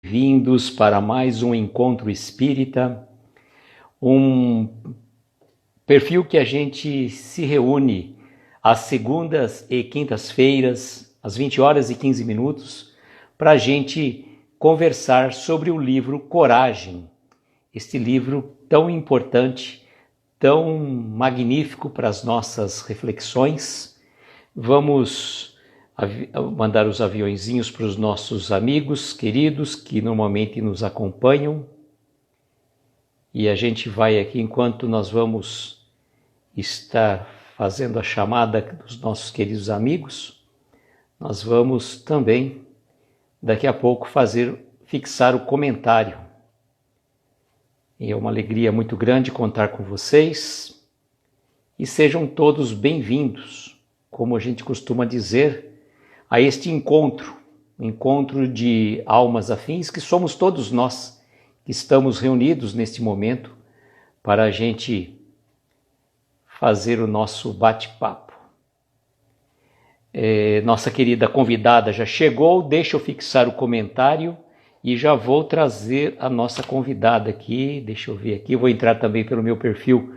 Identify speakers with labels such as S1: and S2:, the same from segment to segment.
S1: Bem-vindos para mais um Encontro Espírita, um perfil que a gente se reúne às segundas e quintas-feiras, às 20 horas e 15 minutos, para a gente conversar sobre o livro Coragem, este livro tão importante, tão magnífico para as nossas reflexões. Vamos mandar os aviõezinhos para os nossos amigos queridos que normalmente nos acompanham. E a gente vai aqui, enquanto nós vamos estar fazendo a chamada dos nossos queridos amigos, nós vamos também, daqui a pouco, fixar o comentário. E é uma alegria muito grande contar com vocês. E sejam todos bem-vindos, como a gente costuma dizer, a este encontro de almas afins, que somos todos nós, que estamos reunidos neste momento para a gente fazer o nosso bate-papo. Nossa querida convidada já chegou, deixa eu fixar o comentário e já vou trazer a nossa convidada aqui, deixa eu ver aqui, vou entrar também pelo meu perfil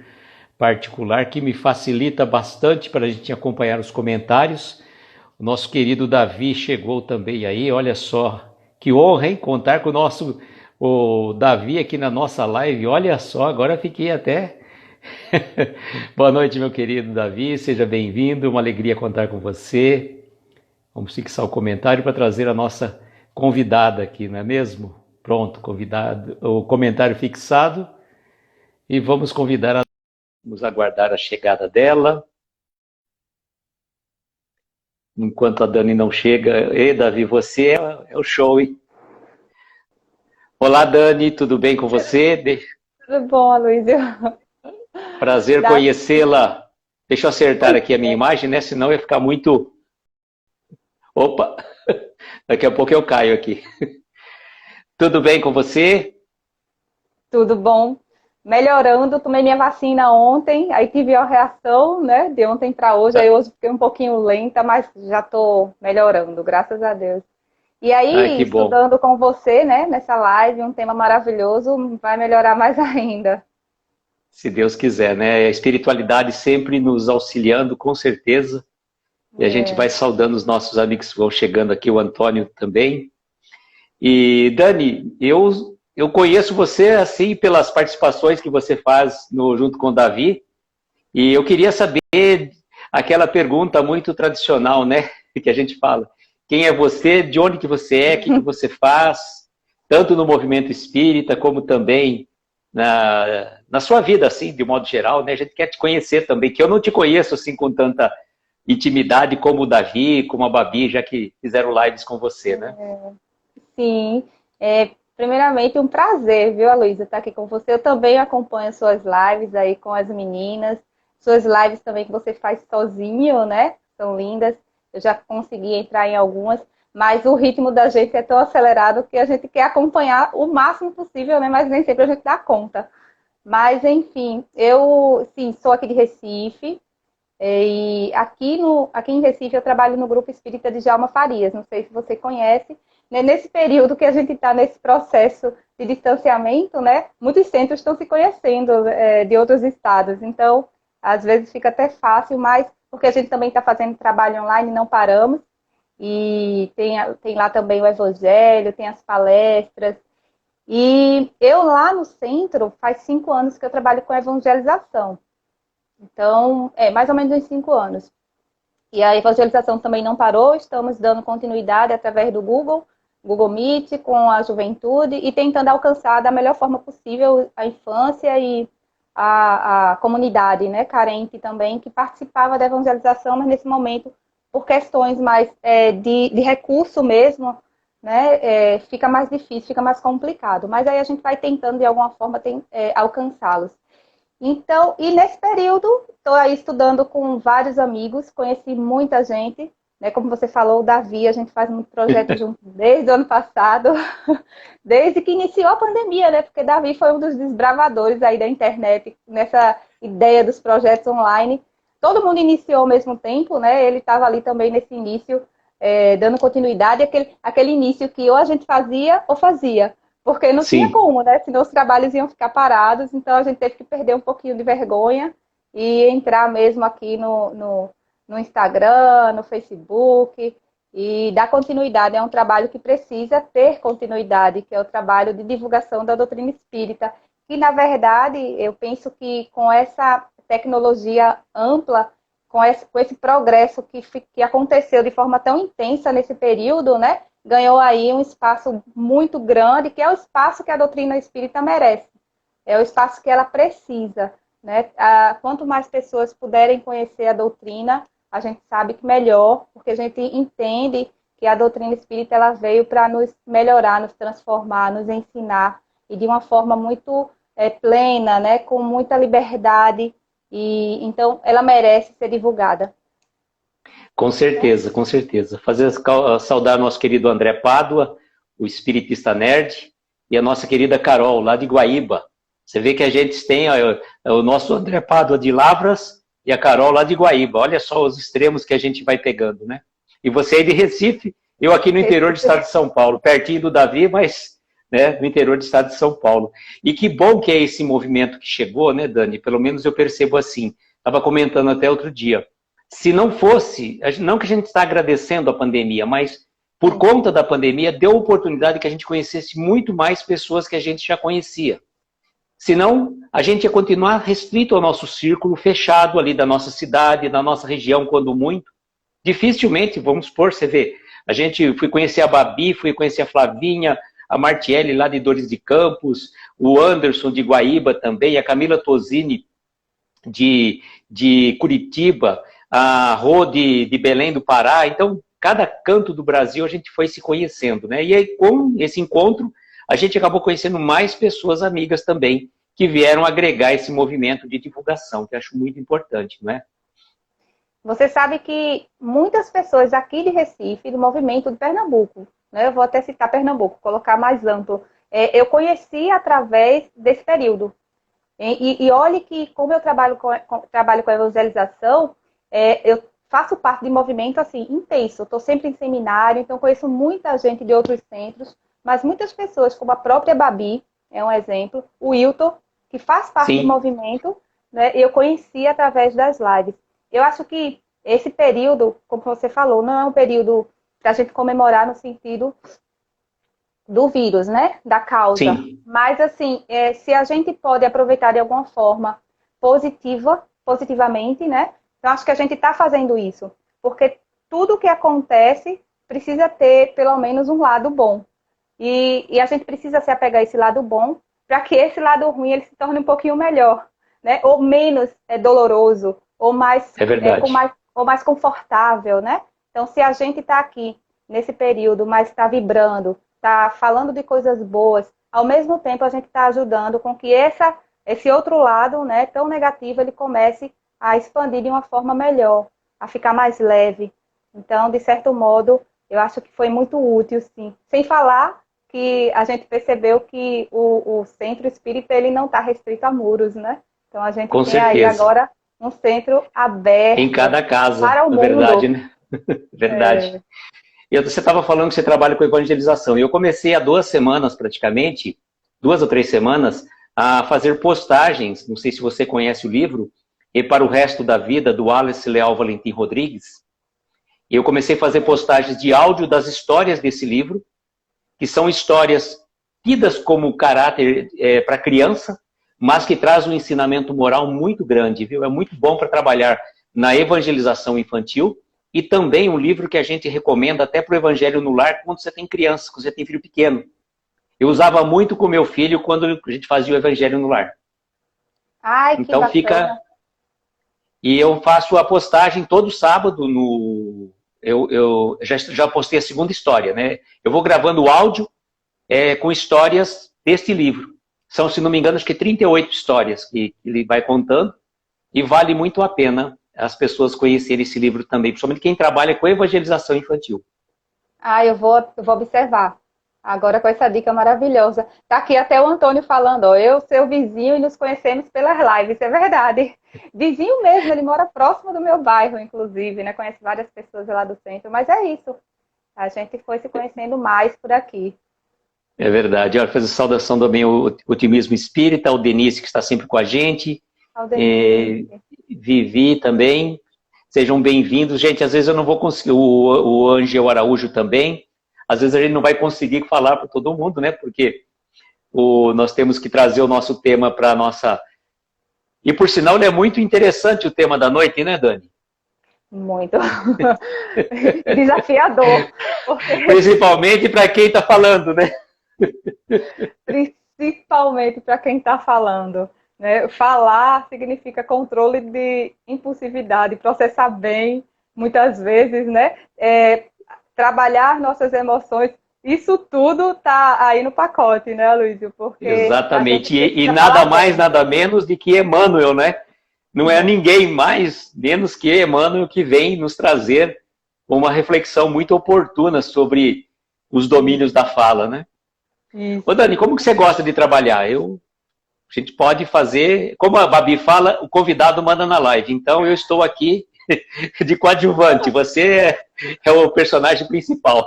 S1: particular, que me facilita bastante para a gente acompanhar os comentários. O nosso querido Davi chegou também aí, olha só, que honra, hein, contar com o Davi aqui na nossa live, olha só, agora fiquei até... Boa noite, meu querido Davi, seja bem-vindo, uma alegria contar com você. Vamos fixar o comentário para trazer a nossa convidada aqui, não é mesmo? Pronto, convidado, o comentário fixado, e vamos aguardar a chegada dela. Enquanto a Dani não chega, Davi, você é o show, hein? Olá, Dani, tudo bem com você?
S2: Tudo bom, Luísa?
S1: Prazer conhecê-la. Deixa eu acertar aqui a minha imagem, né? Senão ia ficar muito... Opa! Daqui a pouco eu caio aqui. Tudo bem com você?
S2: Tudo bom. Melhorando, tomei minha vacina ontem, aí tive a reação, né, de ontem para hoje, aí hoje fiquei um pouquinho lenta, mas já estou melhorando, graças a Deus. E
S1: Ai,
S2: aí,
S1: que bom.
S2: estudando com você, né, nessa live, um tema maravilhoso, vai melhorar mais ainda.
S1: Se Deus quiser, né? A espiritualidade sempre nos auxiliando, com certeza. E a gente vai saudando os nossos amigos que vão chegando aqui, o Antônio também. E, Dani, eu conheço você assim pelas participações que você faz junto com o Davi, e eu queria saber aquela pergunta muito tradicional, né, que a gente fala. Quem é você? De onde que você é? O que você faz? Tanto no movimento espírita, como também na sua vida, assim, de modo geral, né? A gente quer te conhecer também, que eu não te conheço assim com tanta intimidade como o Davi, como a Babi, já que fizeram lives com você, né?
S2: Sim, primeiramente um prazer, viu, Luísa, estar aqui com você. Eu também acompanho suas lives aí com as meninas, suas lives também que você faz sozinho, né? São lindas. Eu já consegui entrar em algumas, mas o ritmo da gente é tão acelerado que a gente quer acompanhar o máximo possível, né? Mas nem sempre a gente dá conta. Mas, enfim, eu, sim, sou aqui de Recife, e aqui em Recife eu trabalho no Grupo Espírita de Djalma Farias, não sei se você conhece. Né? Nesse período que a gente está nesse processo de distanciamento, né, muitos centros estão se conhecendo de outros estados, então às vezes fica até fácil, mas porque a gente também está fazendo trabalho online, não paramos, e tem lá também o Evangelho, tem as palestras, e eu lá no centro faz 5 anos que eu trabalho com evangelização. Então, mais ou menos uns 5 anos. E a evangelização também não parou, estamos dando continuidade através do Google Meet, com a juventude e tentando alcançar da melhor forma possível a infância e a comunidade, né, carente também, que participava da evangelização, mas nesse momento, por questões mais de recurso mesmo, né, fica mais difícil, fica mais complicado. Mas aí a gente vai tentando, de alguma forma, alcançá-los. Então, e nesse período, estou aí estudando com vários amigos, conheci muita gente, né? Como você falou, o Davi, a gente faz muito projeto junto desde o ano passado, desde que iniciou a pandemia, né? Porque Davi foi um dos desbravadores aí da internet, nessa ideia dos projetos online. Todo mundo iniciou ao mesmo tempo, né? Ele estava ali também nesse início dando continuidade àquele início que ou a gente fazia ou fazia. Porque não tinha
S1: Sim,
S2: como, né? Senão os trabalhos iam ficar parados, então a gente teve que perder um pouquinho de vergonha e entrar mesmo aqui no Instagram, no Facebook e dar continuidade. É um trabalho que precisa ter continuidade, que é o trabalho de divulgação da doutrina espírita. E, na verdade, eu penso que com essa tecnologia ampla, com esse progresso que aconteceu de forma tão intensa nesse período, né? Ganhou aí um espaço muito grande, que é o espaço que a doutrina espírita merece. É o espaço que ela precisa, né? Quanto mais pessoas puderem conhecer a doutrina, a gente sabe que melhor, porque a gente entende que a doutrina espírita ela veio para nos melhorar, nos transformar, nos ensinar, e de uma forma muito plena, né? Com muita liberdade, e então ela merece ser divulgada.
S1: com certeza, com certeza. Saudar nosso querido André Pádua, o espiritista nerd, e a nossa querida Carol, lá de Guaíba. Você vê que a gente tem ó, o nosso André Pádua de Lavras e a Carol lá de Guaíba. Olha só os extremos que a gente vai pegando, né? E você aí de Recife, eu aqui no interior do estado de São Paulo, pertinho do Davi, mas né, no interior do estado de São Paulo. E que bom que é esse movimento que chegou, né, Dani? Pelo menos eu percebo assim. Estava comentando até outro dia. Se não fosse, não que a gente está agradecendo a pandemia, mas por conta da pandemia deu oportunidade que a gente conhecesse muito mais pessoas que a gente já conhecia. Senão, a gente ia continuar restrito ao nosso círculo, fechado ali da nossa cidade, da nossa região, quando muito. Dificilmente, vamos supor, você vê, a gente foi conhecer a Babi, foi conhecer a Flavinha, a Martiele lá de Dores de Campos, o Anderson de Guaíba também, a Camila Tosini de Curitiba, a Rô de Belém do Pará. Então, cada canto do Brasil a gente foi se conhecendo, né? E aí, com esse encontro, a gente acabou conhecendo mais pessoas amigas também, que vieram agregar esse movimento de divulgação, que eu acho muito importante, não é?
S2: Você sabe que muitas pessoas aqui de Recife, do movimento de Pernambuco, né? Eu vou até citar Pernambuco, colocar mais amplo. Eu conheci através desse período. E olhe que, como eu trabalho com evangelização, eu faço parte de movimento assim, intenso. Estou sempre em seminário, então conheço muita gente de outros centros, mas muitas pessoas, como a própria Babi, é um exemplo, o Wilton, que faz parte do
S1: Sim,
S2: movimento, né, eu conheci através das lives. Eu acho que esse período, como você falou, não é um período para a gente comemorar no sentido do vírus, né? Da causa.
S1: sim,
S2: Mas, assim, se a gente pode aproveitar de alguma forma positivamente, né? Então, acho que a gente está fazendo isso. Porque tudo que acontece precisa ter, pelo menos, um lado bom. E a gente precisa se apegar a esse lado bom para que esse lado ruim ele se torne um pouquinho melhor, né? Ou menos doloroso, ou mais,
S1: é verdade.
S2: ou mais confortável, né? Então, se a gente está aqui nesse período, mas está vibrando, está falando de coisas boas, ao mesmo tempo a gente está ajudando com que esse outro lado, né, tão negativo, ele comece a expandir de uma forma melhor, a ficar mais leve. Então, de certo modo, eu acho que foi muito útil, sim. Sem falar que a gente percebeu que o centro espírita ele não está restrito a muros, né? Então, a gente
S1: Com
S2: tem aí
S1: certeza.
S2: agora um centro
S1: Em
S2: aberto
S1: cada casa,
S2: para o
S1: é verdade,
S2: mundo.
S1: né? Verdade. Você estava falando que você trabalha com evangelização. Eu comecei há 2 semanas, praticamente, 2 ou 3 semanas, a fazer postagens. Não sei se você conhece o livro, E para o Resto da Vida, do Wallace Leal Valentim Rodrigues. E eu comecei a fazer postagens de áudio das histórias desse livro, que são histórias tidas como caráter para criança, mas que traz um ensinamento moral muito grande, viu? É muito bom para trabalhar na evangelização infantil e também um livro que a gente recomenda até para o Evangelho no Lar quando você tem criança, quando você tem filho pequeno. Eu usava muito com meu filho quando a gente fazia o Evangelho no Lar.
S2: Ai, que
S1: Então fica...
S2: bacana.
S1: E eu faço a postagem todo sábado no... Eu já postei a segunda história, né? Eu vou gravando o áudio com histórias deste livro. São, se não me engano, acho que 38 histórias que ele vai contando e vale muito a pena as pessoas conhecerem esse livro também, principalmente quem trabalha com evangelização infantil.
S2: Ah, eu vou observar. Agora com essa dica maravilhosa. Tá aqui até o Antônio falando, ó, eu, seu vizinho, e nos conhecemos pelas lives, é verdade. Vizinho mesmo, ele mora próximo do meu bairro, inclusive, né? Conhece várias pessoas lá do centro, mas é isso. A gente foi se conhecendo mais por aqui.
S1: É verdade. Olha, fazer saudação também ao Otimismo Espírita, ao Denise, que está sempre com a gente,
S2: Aldenise.
S1: Vivi também. Sejam bem-vindos. Gente, às vezes eu não vou conseguir, o Ângelo Araújo também, às vezes a gente não vai conseguir falar para todo mundo, né? Porque nós temos que trazer o nosso tema para a nossa... E, por sinal, é muito interessante o tema da noite, né, Dani?
S2: Muito desafiador. Porque...
S1: Principalmente para quem está falando, né?
S2: Principalmente para quem está falando. Né? Falar significa controle de impulsividade, processar bem, muitas vezes, né? Trabalhar nossas emoções. Isso tudo está aí no pacote, né, Aloysio? Porque
S1: exatamente. E nada mais, nada menos de que Emmanuel, né? Não é ninguém mais, menos que Emmanuel, que vem nos trazer uma reflexão muito oportuna sobre os domínios da fala, né? Isso. Ô Dani, como que você gosta de trabalhar? A gente pode fazer, como a Babi fala, o convidado manda na live. Então eu estou aqui de coadjuvante, você é o personagem principal.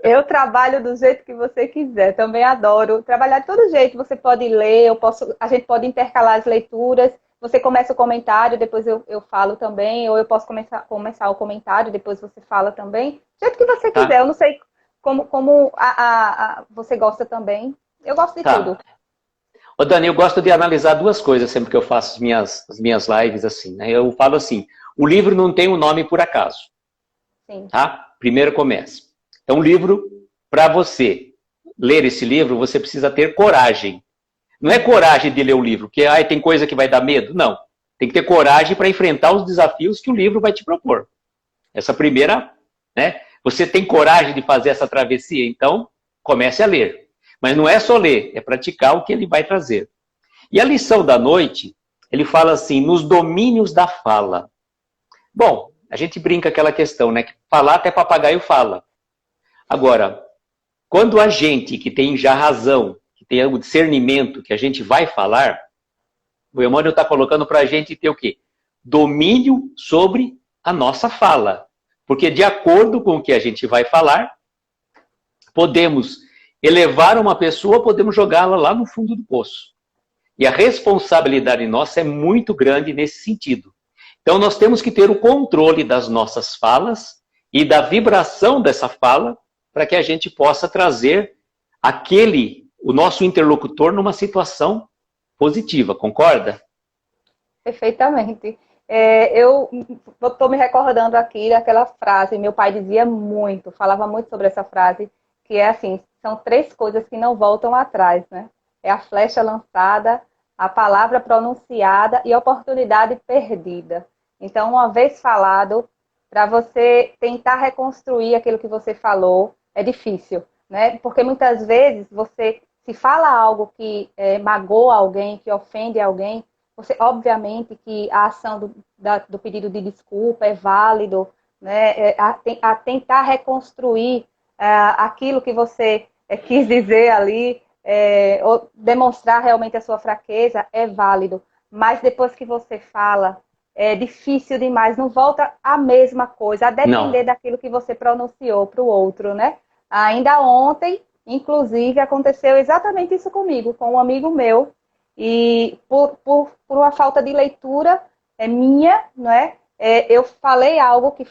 S2: Eu trabalho do jeito que você quiser, também adoro trabalhar de todo jeito. Você pode ler, a gente pode intercalar as leituras. Você começa o comentário, depois eu falo também, ou eu posso começar o comentário, depois você fala também. Do jeito que você quiser, eu não sei como você gosta também. Eu gosto de tudo.
S1: Ô Dani, eu gosto de analisar duas coisas sempre que eu faço as minhas lives assim, né? Eu falo assim, o livro não tem um nome por acaso.
S2: Sim.
S1: Tá? Primeiro começa. Então, livro, para você ler esse livro, você precisa ter coragem. Não é coragem de ler o livro, porque tem coisa que vai dar medo. Não. Tem que ter coragem para enfrentar os desafios que o livro vai te propor. Essa primeira, né? Você tem coragem de fazer essa travessia? Então, comece a ler. Mas não é só ler, é praticar o que ele vai trazer. E a lição da noite, ele fala assim, nos domínios da fala. Bom, a gente brinca aquela questão, né? Que falar até papagaio fala. Agora, quando a gente que tem já razão, que tem o discernimento que a gente vai falar, o Emmanuel está colocando para a gente ter o quê? Domínio sobre a nossa fala. Porque de acordo com o que a gente vai falar, podemos elevar uma pessoa, podemos jogá-la lá no fundo do poço. E a responsabilidade nossa é muito grande nesse sentido. Então nós temos que ter o controle das nossas falas e da vibração dessa fala para que a gente possa trazer o nosso interlocutor numa situação positiva, concorda?
S2: Perfeitamente. Eu estou me recordando aqui daquela frase, meu pai dizia muito, falava muito sobre essa frase, que é assim, são 3 coisas que não voltam atrás, né? É a flecha lançada, a palavra pronunciada e a oportunidade perdida. Então, uma vez falado, para você tentar reconstruir aquilo que você falou, é difícil, né? Porque muitas vezes você, se fala algo que magoa alguém, que ofende alguém, você, obviamente, que a ação do pedido de desculpa é válido, né? A tentar reconstruir aquilo que você quis dizer ali, ou demonstrar realmente a sua fraqueza, é válido. Mas depois que você fala, é difícil demais, não volta a mesma coisa, a depender daquilo que você pronunciou para o outro, né? Ainda ontem, inclusive, aconteceu exatamente isso comigo, com um amigo meu, e por uma falta de leitura minha, não é? Eu falei algo que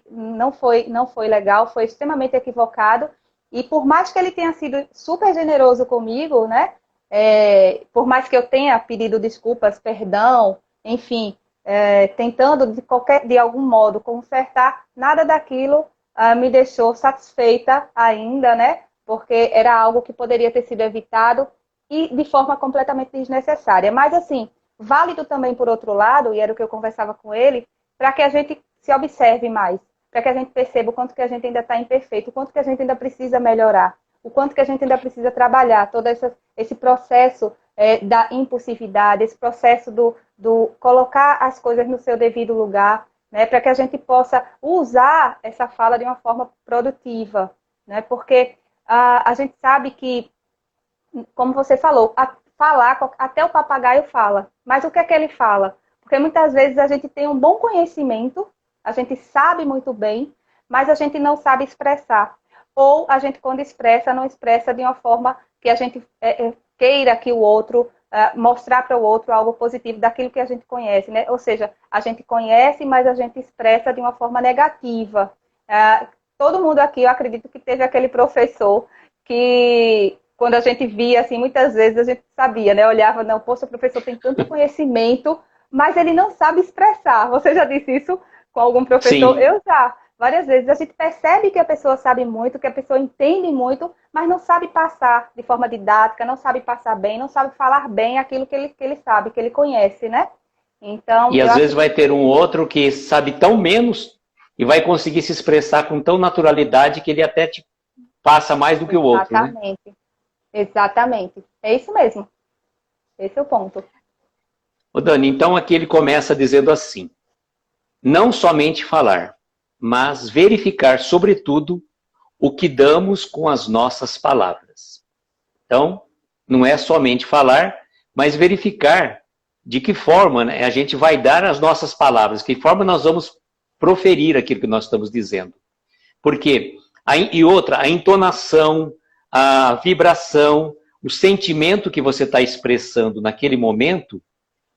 S2: não foi legal, foi extremamente equivocado, e por mais que ele tenha sido super generoso comigo, né? Por mais que eu tenha pedido desculpas, perdão, enfim, tentando de algum modo consertar, nada daquilo me deixou satisfeita ainda, né? Porque era algo que poderia ter sido evitado e de forma completamente desnecessária. Mas, assim, válido também por outro lado, e era o que eu conversava com ele, para que a gente se observe mais, para que a gente perceba o quanto que a gente ainda está imperfeito, o quanto que a gente ainda precisa melhorar, o quanto que a gente ainda precisa trabalhar, todo esse processo da impulsividade, esse processo do colocar as coisas no seu devido lugar, né, para que a gente possa usar essa fala de uma forma produtiva, né, porque a gente sabe que, como você falou, falar, até o papagaio fala, mas o que é que ele fala? Porque muitas vezes a gente tem um bom conhecimento, a gente sabe muito bem, mas a gente não sabe expressar. Ou a gente, quando expressa, não expressa de uma forma que a gente queira que o outro, mostrar para o outro algo positivo daquilo que a gente conhece, né? Ou seja, a gente conhece, mas a gente expressa de uma forma negativa. Todo mundo aqui, eu acredito que teve aquele professor que, quando a gente via, assim, muitas vezes a gente sabia, né? Olhava, não, poxa, o professor tem tanto conhecimento, mas ele não sabe expressar. Você já disse isso com algum professor?
S1: Sim.
S2: Eu já. Várias vezes a gente percebe que a pessoa sabe muito, que a pessoa entende muito, mas não sabe passar de forma didática, não sabe passar bem, não sabe falar bem aquilo que ele sabe, que ele conhece, né? Então,
S1: E
S2: eu
S1: às
S2: acho
S1: vezes
S2: que
S1: vai ter um outro que sabe tão menos e vai conseguir se expressar com tão naturalidade que ele até te passa mais do que o outro, né?
S2: exatamente, exatamente. É isso mesmo. Esse é o ponto.
S1: Ô Dani, então aqui ele começa dizendo assim: não somente falar, mas verificar, sobretudo, o que damos com as nossas palavras. Então, não é somente falar, mas verificar de que forma, né, a gente vai dar as nossas palavras, que forma nós vamos proferir aquilo que nós estamos dizendo. Porque, e outra, a entonação, a vibração, o sentimento que você está expressando naquele momento,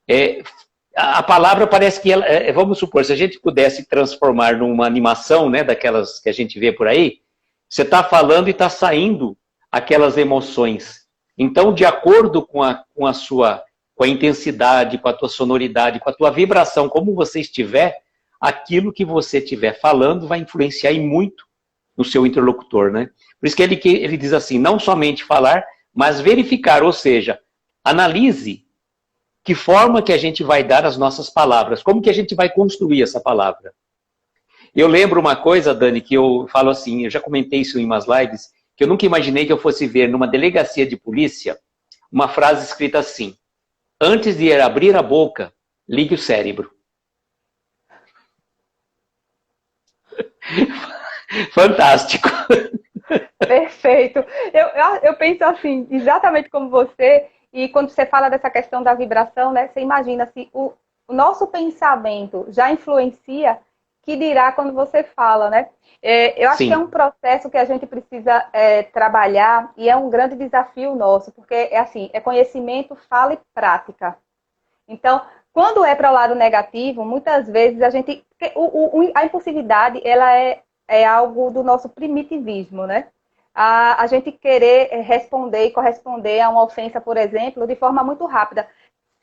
S1: é, a palavra parece que ela, vamos supor, se a gente pudesse transformar numa animação, né, daquelas que a gente vê por aí, você está falando e está saindo aquelas emoções. Então, de acordo com a sua, com a intensidade, com a tua sonoridade, com a tua vibração, como você estiver, aquilo que você estiver falando vai influenciar muito no seu interlocutor, né? Por isso que ele diz assim, não somente falar, mas verificar, ou seja, analise que forma que a gente vai dar as nossas palavras, como que a gente vai construir essa palavra. Eu lembro uma coisa, Dani, que eu falo assim, eu já comentei isso em umas lives, que eu nunca imaginei que eu fosse ver numa delegacia de polícia uma frase escrita assim: antes de abrir a boca, ligue o cérebro. Fantástico.
S2: Perfeito. Eu penso assim, exatamente como você, e quando você fala dessa questão da vibração, né, você imagina se o nosso pensamento já influencia, que dirá quando você fala, né? Eu acho que é um
S1: Sim,
S2: processo que a gente precisa trabalhar e é um grande desafio nosso, porque é assim, é conhecimento, fala e prática. Então, quando é para o lado negativo, muitas vezes a gente. A impulsividade, ela é algo do nosso primitivismo, né? A gente querer responder e corresponder a uma ofensa, por exemplo, de forma muito rápida,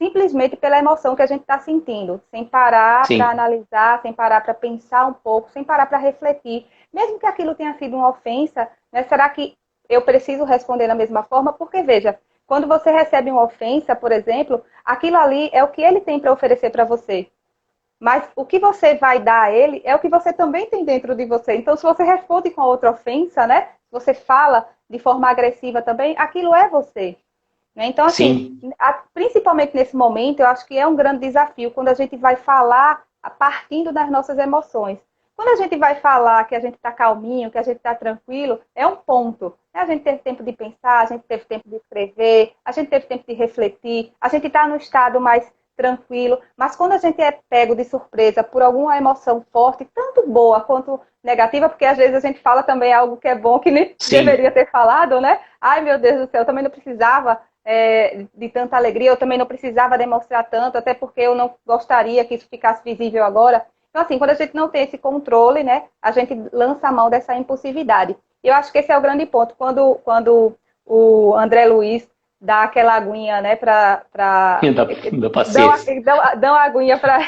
S2: simplesmente pela emoção que a gente está sentindo, sem parar para
S1: sim,
S2: analisar, sem parar para pensar um pouco, sem parar para refletir. Mesmo que aquilo tenha sido uma ofensa, né, será que eu preciso responder da mesma forma? Porque, veja, quando você recebe uma ofensa, por exemplo, aquilo ali é o que ele tem para oferecer para você. Mas o que você vai dar a ele é o que você também tem dentro de você. Então, se você responde com a outra ofensa, né? Se você fala de forma agressiva também, aquilo é você. Né? Então, assim,
S1: sim,
S2: principalmente nesse momento, eu acho que é um grande desafio quando a gente vai falar partindo das nossas emoções. Quando a gente vai falar que a gente está calminho, que a gente está tranquilo, é um ponto. A gente teve tempo de pensar, a gente teve tempo de escrever, a gente teve tempo de refletir, a gente está no estado mais tranquilo, mas quando a gente é pego de surpresa por alguma emoção forte, tanto boa quanto negativa, porque às vezes a gente fala também algo que é bom que nem
S1: sim,
S2: deveria ter falado, né? Ai, meu Deus do céu, eu também não precisava de tanta alegria, eu também não precisava demonstrar tanto, até porque eu não gostaria que isso ficasse visível agora. Então, assim, quando a gente não tem esse controle, né, a gente lança a mão dessa impulsividade. E eu acho que esse é o grande ponto. Quando o André Luiz dá aquela aguinha, né,
S1: da paciência.
S2: dão a aguinha para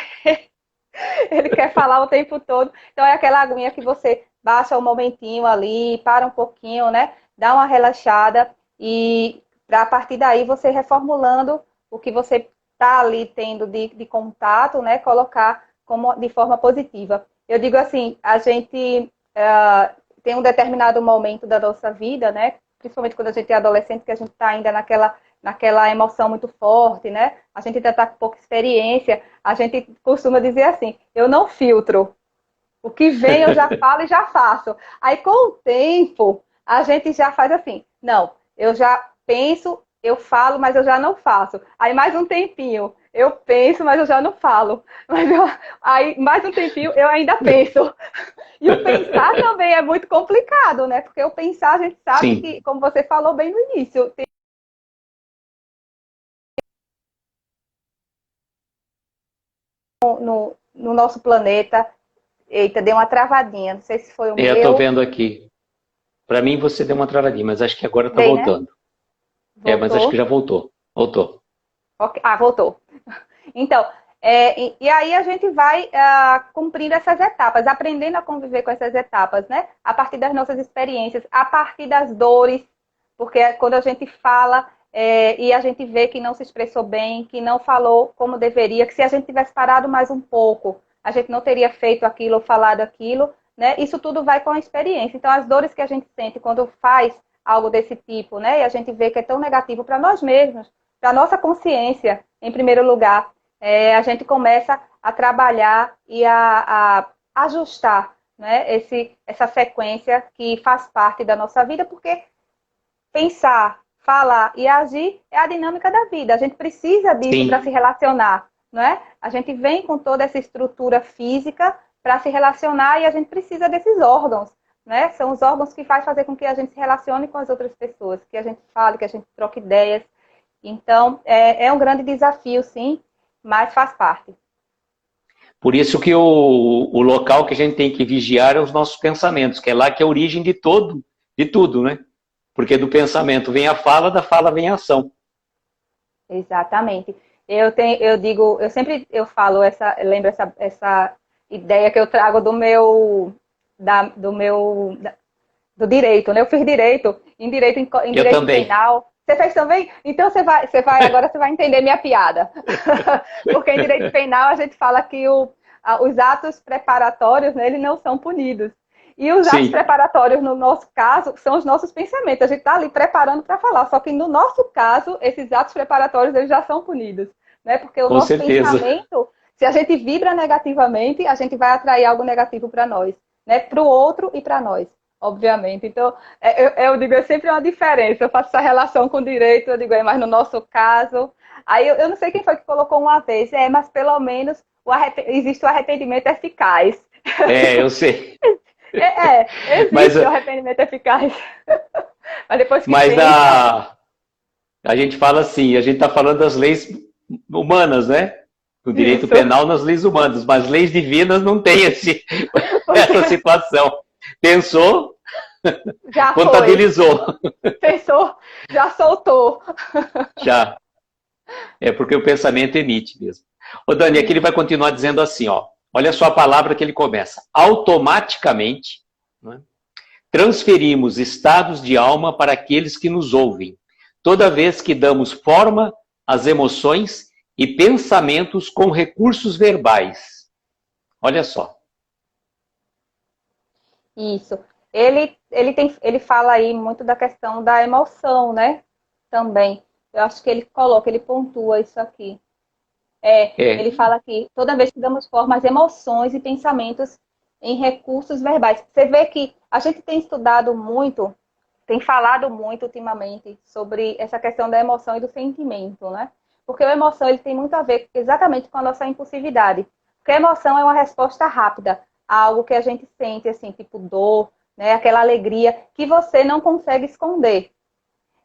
S2: ele quer falar o tempo todo. Então é aquela aguinha que você baixa um momentinho ali, para um pouquinho, né? Dá uma relaxada e a partir daí você reformulando o que você está ali tendo de contato, né? Colocar como de forma positiva. Eu digo assim, a gente tem um determinado momento da nossa vida, né? Principalmente quando a gente é adolescente, que a gente está ainda naquela emoção muito forte, né? A gente ainda está com pouca experiência. A gente costuma dizer assim, eu não filtro. O que vem eu já falo e já faço. Aí com o tempo, a gente já faz assim, não, eu já penso, eu falo, mas eu já não faço. Aí mais um tempinho, eu penso, mas eu já não falo. Aí, mais um tempinho, eu ainda penso. E o pensar também é muito complicado, né? Porque o pensar, a gente sabe
S1: Sim.
S2: que, como você falou bem no início, no nosso planeta. Eita, deu uma travadinha. Não sei se foi o
S1: Eu estou
S2: meu.
S1: vendo aqui. Para mim você deu uma travadinha, mas acho que agora está
S2: Dei, né?
S1: voltando. Mas acho que
S2: Voltou.
S1: já voltou. Voltou.
S2: Ok. Ah, voltou. Então, e aí a gente vai cumprindo essas etapas, aprendendo a conviver com essas etapas, né? A partir das nossas experiências, a partir das dores, porque quando a gente fala e a gente vê que não se expressou bem, que não falou como deveria, que se a gente tivesse parado mais um pouco, a gente não teria feito aquilo ou falado aquilo, né? Isso tudo vai com a experiência. Então, as dores que a gente sente quando faz algo desse tipo, né? E a gente vê que é tão negativo para nós mesmos, para a nossa consciência, em primeiro lugar, a gente começa a trabalhar e a ajustar, né, essa sequência que faz parte da nossa vida, porque pensar, falar e agir é a dinâmica da vida. A gente precisa disso para se
S1: Sim,
S2: relacionar, não é? A gente vem com toda essa estrutura física para se relacionar e a gente precisa desses órgãos, né? São os órgãos que fazem fazer com que a gente se relacione com as outras pessoas, que a gente fale, que a gente troque ideias. Então, é um grande desafio, sim, mas faz parte.
S1: por isso que o local que a gente tem que vigiar é os nossos pensamentos, que é lá que é a origem de tudo, né? Porque do pensamento vem a fala, da fala vem a ação.
S2: Exatamente. Eu digo, eu falo lembro essa ideia que eu trago do direito, né? Eu fiz direito, em
S1: Eu
S2: direito
S1: também.
S2: penal. Você fez também? Então agora você vai entender minha piada. Porque em direito penal a gente fala que os atos preparatórios, né, eles não são punidos. E os atos
S1: Sim,
S2: preparatórios, no nosso caso, são os nossos pensamentos. A gente está ali preparando para falar. Só que no nosso caso, esses atos preparatórios eles já são punidos. Né? Porque o
S1: com
S2: nosso
S1: certeza.
S2: pensamento, se a gente vibra negativamente, a gente vai atrair algo negativo para nós. Né? Para o outro e para nós, obviamente. Então, eu digo, é sempre uma diferença. Eu faço essa relação com o direito, eu digo, mas no nosso caso. Aí eu não sei quem foi que colocou uma vez, mas pelo menos existe o arrependimento eficaz.
S1: Eu sei. Mas,
S2: Existe o arrependimento eficaz. Mas depois que
S1: mas
S2: pensa,
S1: a gente fala assim, a gente está falando das leis humanas, né? No direito
S2: isso.
S1: penal, nas leis humanas, mas leis divinas não tem essa situação. Pensou,
S2: Já foi.
S1: contabilizou.
S2: Pensou, já soltou.
S1: Já. É porque o pensamento emite mesmo. O Dani, aqui ele
S2: Sim.
S1: vai continuar dizendo assim, ó. Olha só a palavra que ele começa. Automaticamente, né, transferimos estados de alma para aqueles que nos ouvem, toda vez que damos forma às emoções e pensamentos com recursos verbais. Olha só.
S2: Isso. Ele fala aí muito da questão da emoção, né? Também. Eu acho que ele pontua isso aqui. Ele
S1: É,
S2: fala aqui, toda vez que damos forma às emoções e pensamentos em recursos verbais. Você vê que a gente tem estudado muito, tem falado muito ultimamente sobre essa questão da emoção e do sentimento, né? Porque a emoção ele tem muito a ver exatamente com a nossa impulsividade. Porque a emoção é uma resposta rápida a algo que a gente sente, assim, tipo dor, né? Aquela alegria que você não consegue esconder.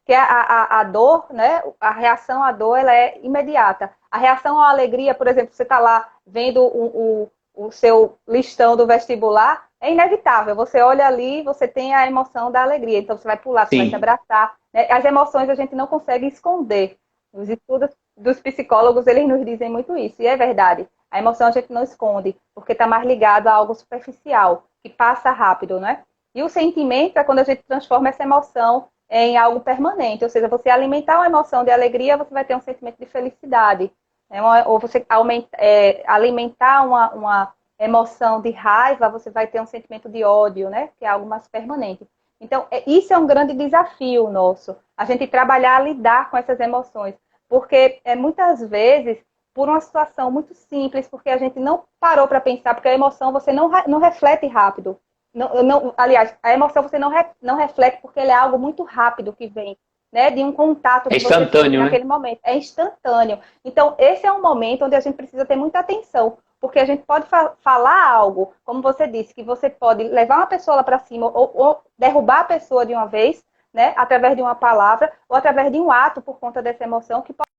S2: Que a dor, né? A reação à dor, ela é imediata. A reação à alegria, por exemplo, você está lá vendo o seu listão do vestibular, é inevitável. Você olha ali, você tem a emoção da alegria. Então, você vai pular, você vai se
S1: sim,
S2: abraçar. Né? As emoções a gente não consegue esconder. Os estudos dos psicólogos, eles nos dizem muito isso. E é verdade. A emoção a gente não esconde, porque está mais ligado a algo superficial, que passa rápido, né? E o sentimento é quando a gente transforma essa emoção em algo permanente. Ou seja, você alimentar uma emoção de alegria, você vai ter um sentimento de felicidade. Né? Ou você alimentar uma emoção de raiva, você vai ter um sentimento de ódio, né? Que é algo mais permanente. Então, isso é um grande desafio nosso, a gente trabalhar, lidar com essas emoções. Porque muitas vezes, por uma situação muito simples, porque a gente não parou para pensar, porque a emoção você não reflete rápido. Aliás, a emoção você não reflete porque ele é algo muito rápido que vem. né, de um contato
S1: É
S2: que você teve
S1: instantâneo, né?
S2: naquele momento. É instantâneo. Então, esse é um momento onde a gente precisa ter muita atenção, porque a gente pode falar algo, como você disse, que você pode levar uma pessoa lá para cima ou derrubar a pessoa de uma vez, né, através de uma palavra ou através de um ato por conta dessa emoção que pode,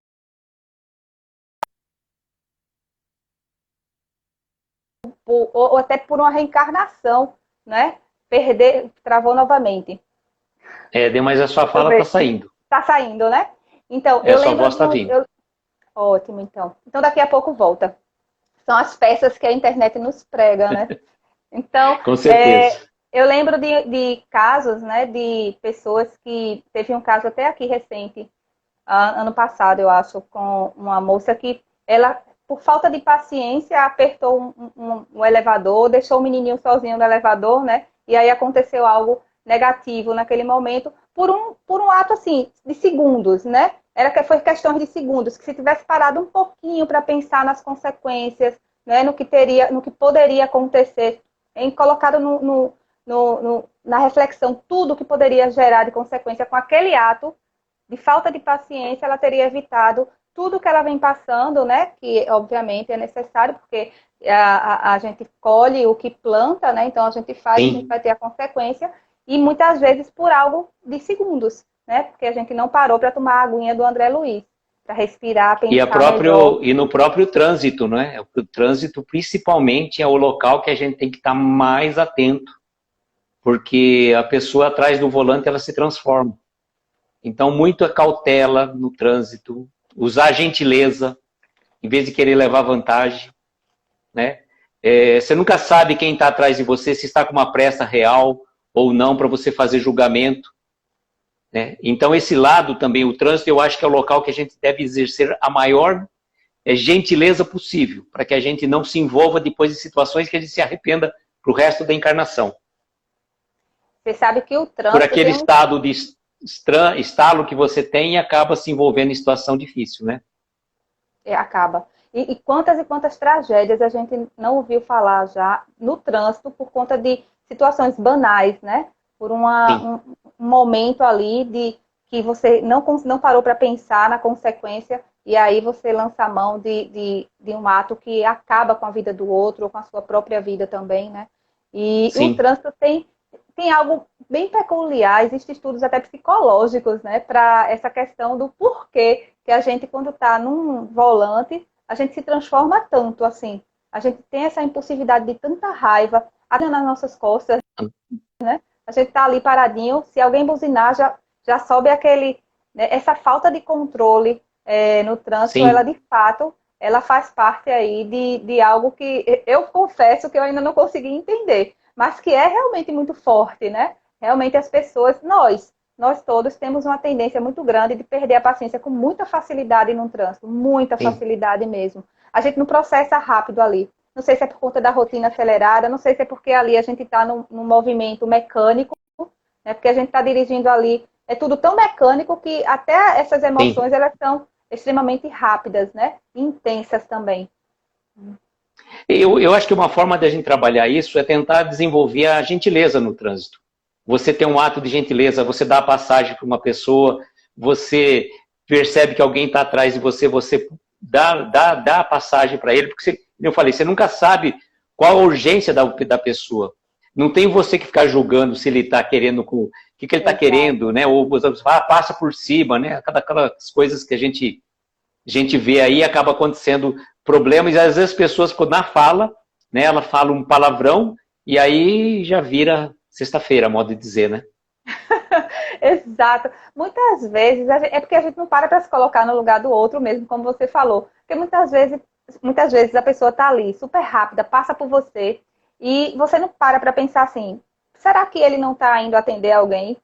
S2: ou até por uma reencarnação, né, perder, travou novamente.
S1: Mas a sua
S2: Deixa eu
S1: fala tá
S2: ver.
S1: saindo.
S2: Tá saindo, né? Então,
S1: A
S2: eu
S1: sua
S2: lembro
S1: voz
S2: de
S1: tá
S2: um.
S1: vindo.
S2: Ótimo, então. Então, daqui a pouco volta. São as peças que a internet nos prega, né? Então,
S1: Com certeza.
S2: eu lembro de casos, né, de pessoas que... Teve um caso até aqui recente, ano passado, eu acho, com uma moça que ela, por falta de paciência, apertou um elevador, deixou o menininho sozinho no elevador, né? E aí aconteceu algo negativo naquele momento, por um ato, assim, de segundos, né? Foi questão de segundos, que se tivesse parado um pouquinho para pensar nas consequências, né, no que poderia acontecer, em colocado na reflexão tudo que poderia gerar de consequência com aquele ato, de falta de paciência, ela teria evitado tudo que ela vem passando, né? Que obviamente é necessário, porque a gente colhe o que planta, né? Então a gente faz, a gente
S1: Sim.
S2: vai ter a consequência, e muitas vezes por algo de segundos, né? Porque a gente não parou para tomar a aguinha do André Luiz, para respirar, pensar melhor.
S1: E no próprio trânsito, né? O trânsito, principalmente, é o local que a gente tem que estar mais atento, porque a pessoa atrás do volante ela se transforma. Então, muita cautela no trânsito, usar gentileza, em vez de querer levar vantagem, né? Você nunca sabe quem está atrás de você, se está com uma pressa real ou não para você fazer julgamento, né? Então, esse lado também, o trânsito, eu acho que é o local que a gente deve exercer a maior gentileza possível, para que a gente não se envolva depois de situações que a gente se arrependa para o resto da encarnação.
S2: Você sabe que o
S1: Por
S2: trânsito
S1: aquele
S2: tem um...
S1: estado de estalo que você tem e acaba se envolvendo em situação difícil, né?
S2: Acaba. E quantas tragédias a gente não ouviu falar já no trânsito por conta de situações banais, né? Por
S1: Sim,
S2: um momento ali de que você não parou para pensar na consequência, e aí você lança a mão de um ato que acaba com a vida do outro ou com a sua própria vida também, né? E o
S1: sim,
S2: trânsito tem algo bem peculiar, existem estudos até psicológicos, né, para essa questão do porquê que a gente, quando está num volante, a gente se transforma tanto, assim. A gente tem essa impulsividade de tanta raiva, até nas nossas costas, né? A gente está ali paradinho, se alguém buzinar, já sobe aquele... Né, essa falta de controle no trânsito, ela
S1: sim.
S2: de fato, ela faz parte aí de algo que eu confesso que eu ainda não consegui entender, mas que é realmente muito forte, né? Realmente as pessoas, nós todos temos uma tendência muito grande de perder a paciência com muita facilidade no trânsito, muita
S1: Sim.
S2: facilidade mesmo. A gente não processa rápido ali. Não sei se é por conta da rotina acelerada, não sei se é porque ali a gente está num movimento mecânico, né? Porque a gente está dirigindo ali, é tudo tão mecânico que até essas
S1: Sim.
S2: emoções elas são extremamente rápidas, né? Intensas também.
S1: Eu acho que uma forma da gente trabalhar isso é tentar desenvolver a gentileza no trânsito. Você tem um ato de gentileza, você dá a passagem para uma pessoa, você percebe que alguém está atrás de você, você dá a passagem para ele, porque você, como eu falei, você nunca sabe qual a urgência da pessoa. Não tem você que ficar julgando se ele está querendo, o que ele está
S2: Exato.
S1: querendo, né? Ou passa por cima, né? Aquelas coisas que a gente vê aí, acaba acontecendo problemas, e às vezes as pessoas, quando na fala, né, ela fala um palavrão, e aí já vira sexta-feira, modo de dizer, né?
S2: Exato. Muitas vezes é porque a gente não para se colocar no lugar do outro mesmo, como você falou. Porque muitas vezes a pessoa está ali, super rápida, passa por você, e você não para pensar assim, será que ele não está indo atender alguém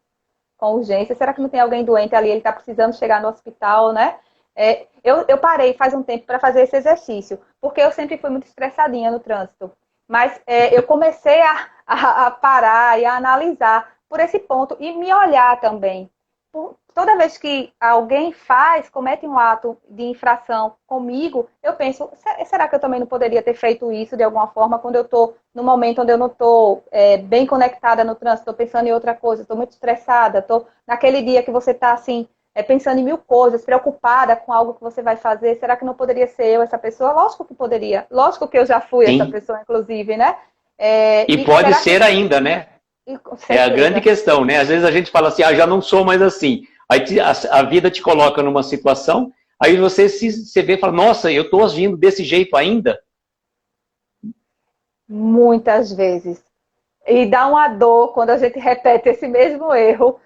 S2: com urgência? Será que não tem alguém doente ali, ele está precisando chegar no hospital, né? Eu parei faz um tempo para fazer esse exercício, porque eu sempre fui muito estressadinha no trânsito. Mas eu comecei a parar e a analisar por esse ponto e me olhar também. toda vez que alguém comete um ato de infração comigo, eu penso, será que eu também não poderia ter feito isso de alguma forma quando eu estou no momento onde eu não estou bem conectada no trânsito, estou pensando em outra coisa, estou muito estressada, estou naquele dia que você está assim, pensando em mil coisas, preocupada com algo que você vai fazer, será que não poderia ser eu essa pessoa? Lógico que poderia, lógico que eu já fui essa
S1: Sim.
S2: pessoa, inclusive, né?
S1: E pode
S2: Será que...
S1: ser ainda, né?
S2: Com
S1: É a grande
S2: certeza.
S1: questão, né? Às vezes a gente fala assim, já não sou mais assim. Aí a vida te coloca numa situação, aí você vê e fala, nossa, eu estou agindo desse jeito ainda?
S2: Muitas vezes. E dá uma dor quando a gente repete esse mesmo erro.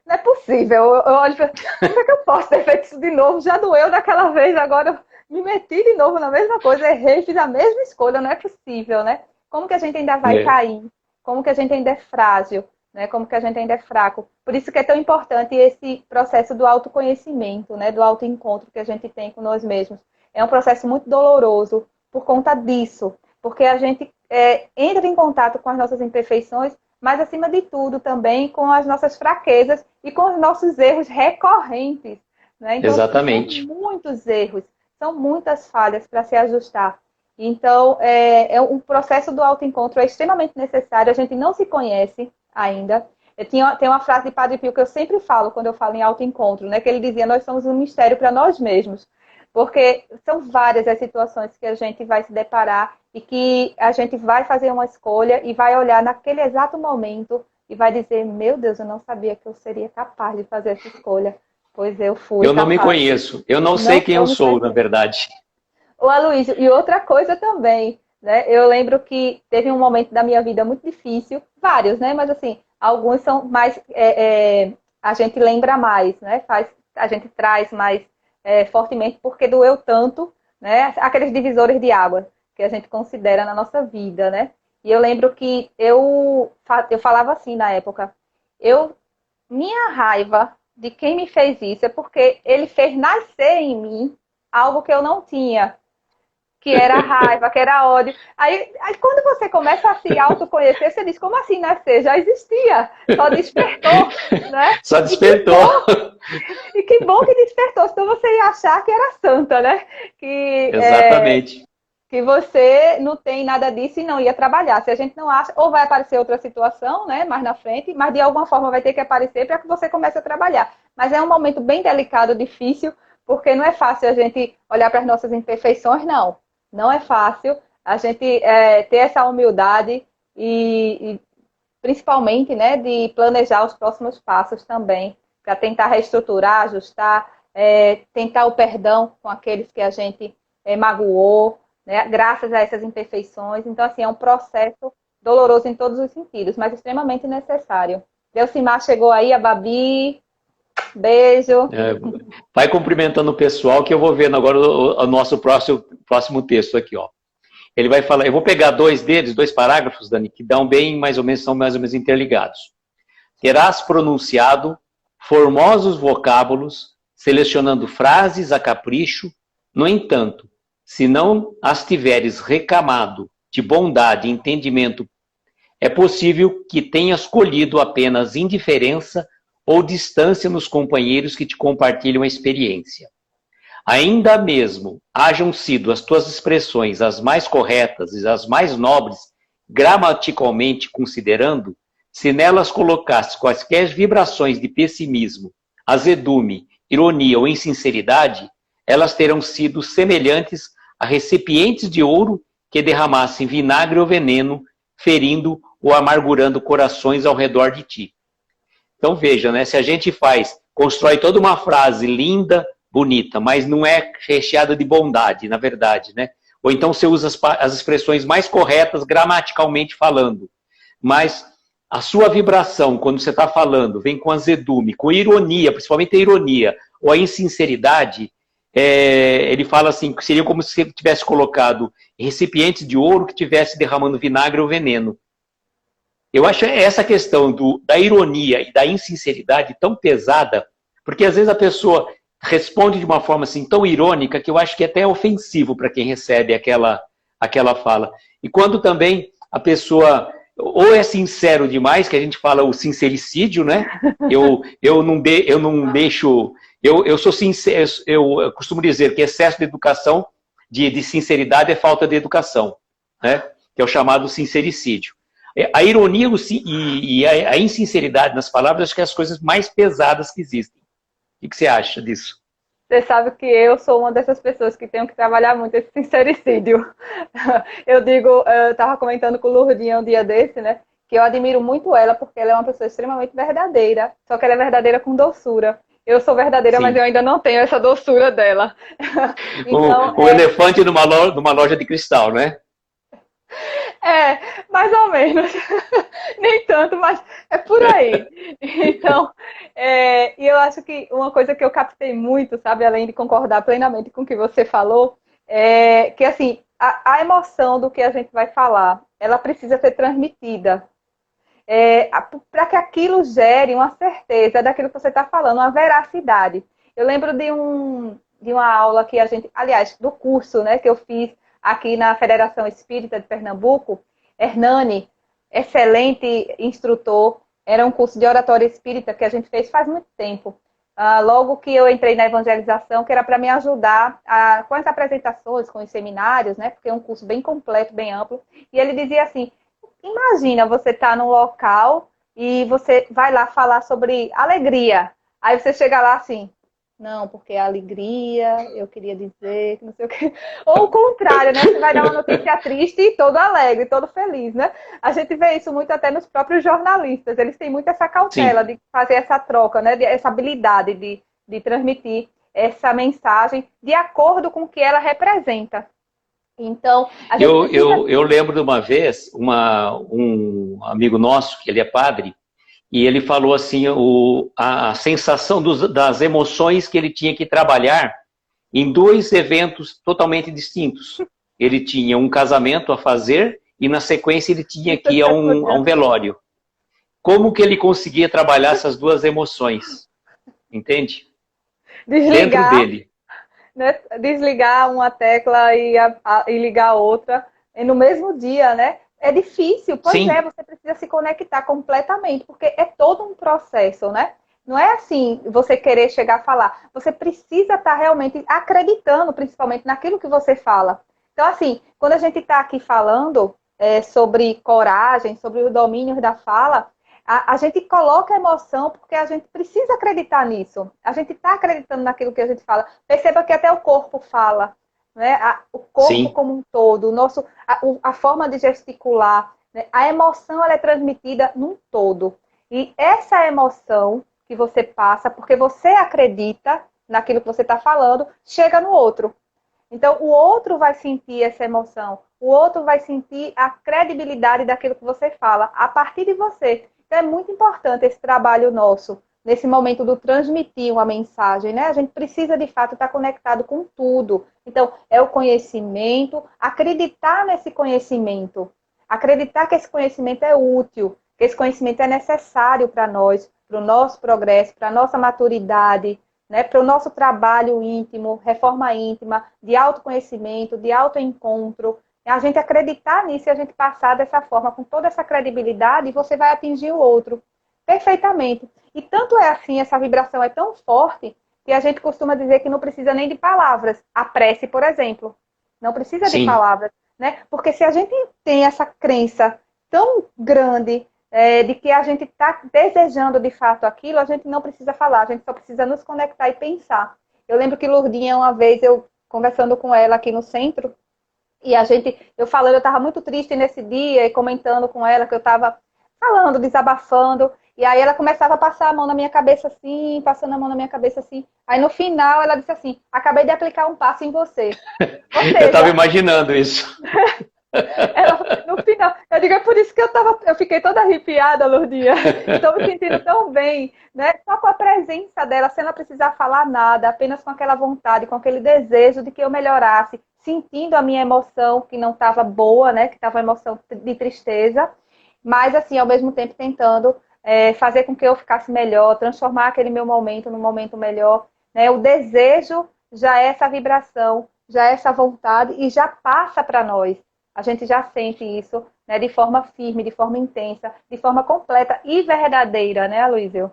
S2: Não é possível. Eu olho para como é que eu posso ter feito isso de novo? Já doeu daquela vez, agora eu me meti de novo na mesma coisa, errei, fiz a mesma escolha. Não é possível, né? Como que a gente ainda vai
S1: É.
S2: cair? Como que a gente ainda é frágil? Né? Como que a gente ainda é fraco? Por isso que é tão importante esse processo do autoconhecimento, né? Do autoencontro que a gente tem com nós mesmos. É um processo muito doloroso por conta disso. Porque a gente entra em contato com as nossas imperfeições, mas, acima de tudo, também com as nossas fraquezas e com os nossos erros recorrentes. Né? Então, são
S1: Exatamente.
S2: muitos erros, são muitas falhas para se ajustar. Então, um processo do autoencontro é extremamente necessário, a gente não se conhece ainda. Tem uma frase de Padre Pio que eu sempre falo quando eu falo em autoencontro, né? Que ele dizia, nós somos um mistério para nós mesmos. Porque são várias as situações que a gente vai se deparar e que a gente vai fazer uma escolha e vai olhar naquele exato momento e vai dizer, meu Deus, eu não sabia que eu seria capaz de fazer essa escolha. Pois eu fui
S1: Eu não me
S2: capaz.
S1: conheço, eu não sei
S2: Não
S1: quem eu
S2: fomos
S1: sou, na
S2: perfeitos.
S1: verdade.
S2: Ô, Aloysio, e outra coisa também, né? Eu lembro que teve um momento da minha vida muito difícil, vários, né? Mas assim, alguns são mais, a gente lembra mais, né? A gente traz mais fortemente porque doeu tanto, né? Aqueles divisores de água que a gente considera na nossa vida, né? E eu lembro que eu falava assim na época, eu, minha raiva de quem me fez isso é porque ele fez nascer em mim algo que eu não tinha, que era raiva, que era ódio. Aí quando você começa a se autoconhecer, você diz, como assim nascer? Já existia, só despertou, né?
S1: Só
S2: E que
S1: despertou.
S2: bom, e que bom que despertou, senão você ia achar que era santa, né? Que,
S1: Exatamente.
S2: que você não tem nada disso e não ia trabalhar. Se a gente não acha, ou vai aparecer outra situação, né, mais na frente, mas de alguma forma vai ter que aparecer para que você comece a trabalhar. Mas é um momento bem delicado, difícil, porque não é fácil a gente olhar para as nossas imperfeições, não. Não é fácil a gente ter essa humildade e principalmente, né, de planejar os próximos passos também, para tentar reestruturar, ajustar, tentar o perdão com aqueles que a gente magoou, né, graças a essas imperfeições. Então, assim, é um processo doloroso em todos os sentidos, mas extremamente necessário. Delcimar chegou aí, a Babi, beijo.
S1: É, vai cumprimentando o pessoal que eu vou vendo agora o nosso próximo texto aqui, ó. Ele vai falar, eu vou pegar dois parágrafos, Dani, que dão são mais ou menos interligados. Terás pronunciado formosos vocábulos, selecionando frases a capricho, no entanto, se não as tiveres recamado de bondade e entendimento, é possível que tenhas colhido apenas indiferença ou distância nos companheiros que te compartilham a experiência. Ainda mesmo hajam sido as tuas expressões as mais corretas e as mais nobres, gramaticalmente considerando, se nelas colocasse quaisquer vibrações de pessimismo, azedume, ironia ou insinceridade, elas terão sido semelhantes a recipientes de ouro que derramassem vinagre ou veneno, ferindo ou amargurando corações ao redor de ti. Então veja, né? Se a gente constrói toda uma frase linda, bonita, mas não é recheada de bondade, na verdade, né? Ou então você usa as expressões mais corretas gramaticalmente falando, mas a sua vibração, quando você está falando, vem com azedume, com ironia, principalmente a ironia, ou a insinceridade, ele fala assim, que seria como se você tivesse colocado recipientes de ouro que estivesse derramando vinagre ou veneno. Eu acho essa questão da ironia e da insinceridade tão pesada, porque às vezes a pessoa responde de uma forma assim tão irônica que eu acho que é até ofensivo para quem recebe aquela fala. E quando também a pessoa ou é sincero demais, que a gente fala o sincericídio, né? Eu não deixo, eu sou sincero, eu costumo dizer que excesso de educação, de sinceridade é falta de educação, né? Que é o chamado sincericídio. A ironia e a insinceridade nas palavras, acho que é as coisas mais pesadas que existem. O que você acha disso?
S2: Você sabe que eu sou uma dessas pessoas que tenho que trabalhar muito esse sincericídio. Eu digo, eu estava comentando com o Lourdinha um dia desse, né? Que eu admiro muito ela, porque ela é uma pessoa extremamente verdadeira. Só que ela é verdadeira com doçura. Eu sou verdadeira, mas eu
S1: Sim.
S2: ainda não tenho essa doçura dela. Então,
S1: O elefante numa loja de cristal, né?
S2: mais ou menos. Nem tanto, mas é por aí. Então, e eu acho que uma coisa que eu captei muito, sabe, além de concordar plenamente com o que você falou, é que, assim, a emoção do que a gente vai falar, ela precisa ser transmitida. Para que aquilo gere uma certeza daquilo que você está falando, uma veracidade. Eu lembro de uma aula que a gente, aliás, do curso, né, que eu fiz aqui na Federação Espírita de Pernambuco, Hernani, excelente instrutor, era um curso de oratória espírita que a gente fez faz muito tempo. Logo que eu entrei na evangelização, que era para me ajudar com as apresentações, com os seminários, né, porque é um curso bem completo, bem amplo, e ele dizia assim, imagina você estar num local e você vai lá falar sobre alegria. Aí você chega lá assim, não, porque a alegria, eu queria dizer, que não sei o quê. Ou o contrário, né? Você vai dar uma notícia triste e todo alegre, todo feliz, né? A gente vê isso muito até nos próprios jornalistas. Eles têm muito essa cautela
S1: Sim.
S2: de fazer essa troca, né? Essa habilidade de transmitir essa mensagem de acordo com o que ela representa. Então, a gente precisa.
S1: Eu lembro de uma vez, um amigo nosso, que ele é padre, e ele falou assim, a sensação das emoções que ele tinha que trabalhar em dois eventos totalmente distintos. Ele tinha um casamento a fazer e, na sequência, ele tinha que ir a um velório. Como que ele conseguia trabalhar essas duas emoções? Entende? Dentro
S2: Desligar,
S1: dele.
S2: né? Desligar uma tecla e ligar a outra no mesmo dia, né? É difícil, pois é,
S1: Sim,
S2: você precisa se conectar completamente, porque é todo um processo, né? Não é assim você querer chegar a falar. Você precisa estar realmente acreditando, principalmente, naquilo que você fala. Então, assim, quando a gente está aqui falando sobre coragem, sobre o domínio da fala, a gente coloca emoção porque a gente precisa acreditar nisso. A gente está acreditando naquilo que a gente fala. Perceba que até o corpo fala, né? O corpo
S1: sim.
S2: como um todo, a forma de gesticular, né? A emoção ela é transmitida num todo. E essa emoção que você passa, porque você acredita naquilo que você está falando, chega no outro. Então, o outro vai sentir essa emoção, o outro vai sentir a credibilidade daquilo que você fala a partir de você. Então, é muito importante esse trabalho nosso, nesse momento do transmitir uma mensagem, né? A gente precisa, de fato, estar conectado com tudo. Então, é o conhecimento, acreditar nesse conhecimento, acreditar que esse conhecimento é útil, que esse conhecimento é necessário para nós, para o nosso progresso, para a nossa maturidade, né, para o nosso trabalho íntimo, reforma íntima, de autoconhecimento, de autoencontro. A gente acreditar nisso e a gente passar dessa forma, com toda essa credibilidade, você vai atingir o outro perfeitamente. E tanto é assim, essa vibração é tão forte, que a gente costuma dizer que não precisa nem de palavras. A prece, por exemplo, não precisa de
S1: Sim.
S2: palavras, né? Porque se a gente tem essa crença tão grande de que a gente está desejando de fato aquilo, a gente não precisa falar, a gente só precisa nos conectar e pensar. Eu lembro que Lourdinha, uma vez, eu conversando com ela aqui no centro, e eu falando, eu estava muito triste nesse dia, e comentando com ela que eu estava falando, desabafando, e aí ela começava a passar a mão na minha cabeça assim, passando a mão na minha cabeça assim. Aí no final ela disse assim, acabei de aplicar um passo em você. Ou
S1: Eu estava
S2: seja,
S1: imaginando isso.
S2: no final, eu digo, é por isso que eu fiquei toda arrepiada, Lourdinha. Estou me sentindo tão bem, né? Só com a presença dela, sem ela precisar falar nada, apenas com aquela vontade, com aquele desejo de que eu melhorasse, sentindo a minha emoção que não estava boa, né? Que estava uma emoção de tristeza, mas assim, ao mesmo tempo tentando fazer com que eu ficasse melhor, transformar aquele meu momento num momento melhor, né? O desejo já é essa vibração, já é essa vontade e já passa para nós. A gente já sente isso né, de forma firme, de forma intensa, de forma completa e verdadeira, né, Aloysio?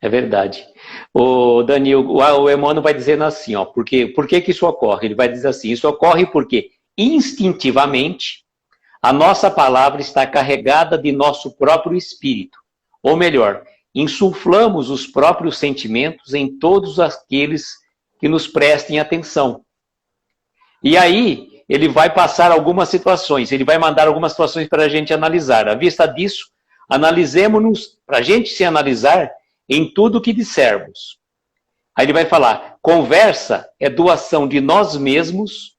S1: É verdade. O Daniel, o Emmanuel vai dizendo assim, ó, por que que isso ocorre? Ele vai dizer assim, isso ocorre porque instintivamente a nossa palavra está carregada de nosso próprio espírito. Ou melhor, insuflamos os próprios sentimentos em todos aqueles que nos prestem atenção. E aí, ele vai passar algumas situações, ele vai mandar algumas situações para a gente analisar. À vista disso, analisemos-nos, para a gente se analisar em tudo que dissermos. Aí ele vai falar, conversa é doação de nós mesmos,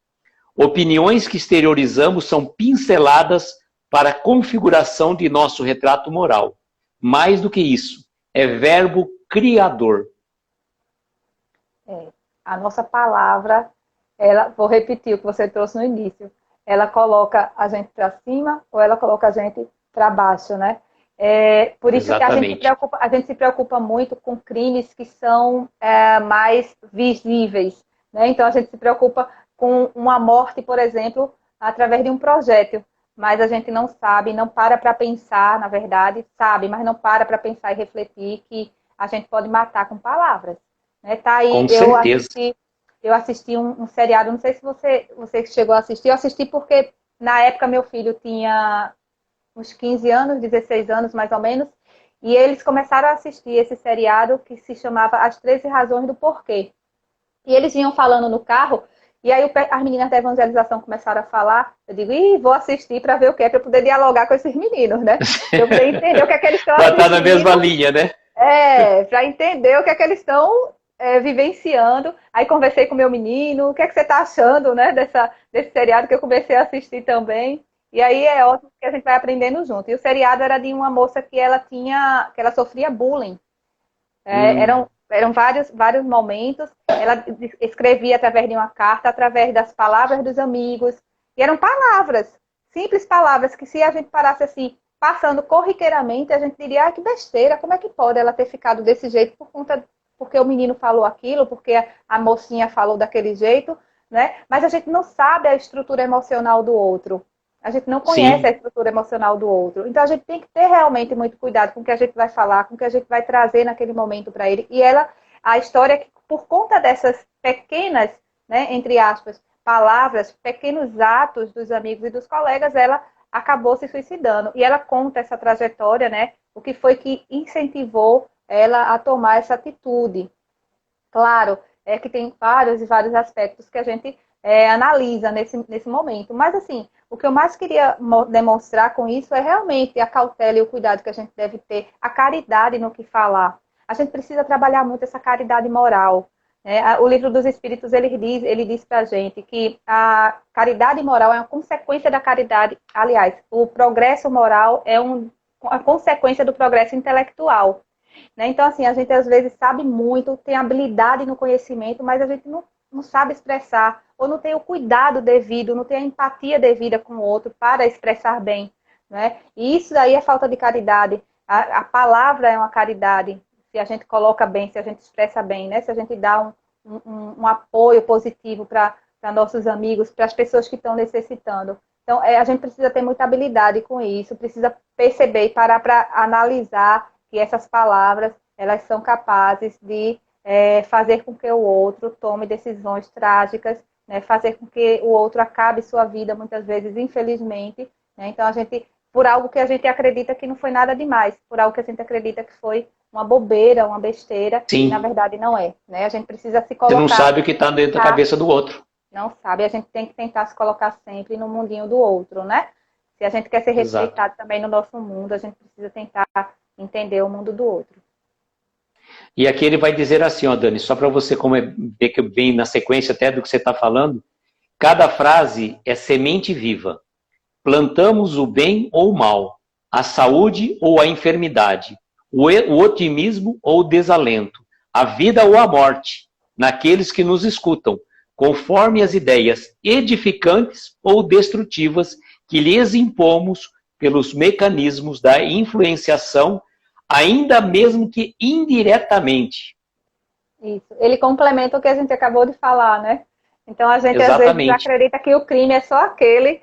S1: opiniões que exteriorizamos são pinceladas para a configuração de nosso retrato moral. Mais do que isso, é verbo criador.
S2: A nossa palavra, ela, vou repetir o que você trouxe no início, ela coloca a gente para cima ou ela coloca a gente para baixo, né? Por isso
S1: Exatamente.
S2: que a gente se preocupa muito com crimes que são mais visíveis, né? Então a gente se preocupa com uma morte, por exemplo, através de um projétil, mas a gente não sabe, não para pensar, na verdade, sabe, mas não para pensar e refletir que a gente pode matar com palavras, né? Tá aí,
S1: Com certeza.
S2: eu assisti um seriado, não sei se você chegou a assistir, eu assisti porque na época meu filho tinha uns 15 anos, 16 anos mais ou menos, e eles começaram a assistir esse seriado que se chamava As 13 Razões do Porquê. E eles vinham falando no carro, e aí as meninas da evangelização começaram a falar, eu digo, vou assistir para ver o que é, para eu poder dialogar com esses meninos, né? Para eu poder entender o que é que eles estão
S1: Para
S2: assistindo.
S1: estar na mesma linha, né?
S2: Para entender o que é que eles estão vivenciando. Aí conversei com meu menino, o que é que você está achando, né, desse seriado que eu comecei a assistir também. E aí é ótimo que a gente vai aprendendo junto. E o seriado era de uma moça que ela sofria bullying. Eram vários momentos. Ela escrevia através de uma carta, através das palavras dos amigos. E eram palavras, simples palavras, que se a gente parasse assim, passando corriqueiramente, a gente diria, que besteira, como é que pode ela ter ficado desse jeito porque o menino falou aquilo, porque a mocinha falou daquele jeito, né? Mas a gente não sabe a estrutura emocional do outro. A gente não conhece
S1: Sim.
S2: a estrutura emocional do outro. Então a gente tem que ter realmente muito cuidado com o que a gente vai falar, com o que a gente vai trazer naquele momento para ele. E a história é que por conta dessas pequenas, né, entre aspas, palavras, pequenos atos dos amigos e dos colegas, ela acabou se suicidando. E ela conta essa trajetória, né? O que foi que incentivou ela a tomar essa atitude. Claro, que tem vários e vários aspectos que a gente analisa nesse momento. Mas, assim, o que eu mais queria demonstrar com isso é realmente a cautela e o cuidado que a gente deve ter, a caridade no que falar. A gente precisa trabalhar muito essa caridade moral. Né? O Livro dos Espíritos, ele diz para a gente que a caridade moral é uma consequência da caridade. Aliás, o progresso moral é a consequência do progresso intelectual. Né? Então, assim, a gente às vezes sabe muito, tem habilidade no conhecimento, mas a gente não sabe expressar, ou não tem o cuidado devido, não tem a empatia devida com o outro para expressar bem. Né? E isso daí é falta de caridade. A palavra é uma caridade, se a gente coloca bem, se a gente expressa bem, né? Se a gente dá um apoio positivo para nossos amigos, para as pessoas que estão necessitando. Então, a gente precisa ter muita habilidade com isso, precisa perceber e parar para analisar que essas palavras, elas são capazes de fazer com que o outro tome decisões trágicas, né, fazer com que o outro acabe sua vida, muitas vezes, infelizmente. Né? Então, por algo que a gente acredita que não foi nada demais, por algo que a gente acredita que foi uma bobeira, uma besteira,
S1: Sim.
S2: e na verdade não é. Né? A gente precisa se colocar...
S1: Você não sabe o que está dentro da cabeça do outro.
S2: Não sabe, a gente tem que tentar se colocar sempre no mundinho do outro, né? Se a gente quer ser respeitado também no nosso mundo, a gente precisa tentar entender o mundo do outro.
S1: E aqui ele vai dizer assim, ó, Dani, só para você ver que vem na sequência até do que você está falando, cada frase é semente viva. Plantamos o bem ou o mal, a saúde ou a enfermidade, o otimismo ou o desalento, a vida ou a morte, naqueles que nos escutam, conforme as ideias edificantes ou destrutivas que lhes impomos pelos mecanismos da influenciação, ainda mesmo que indiretamente.
S2: Isso. Ele complementa o que a gente acabou de falar, né? Então a gente
S1: Exatamente.
S2: às vezes acredita que o crime é só aquele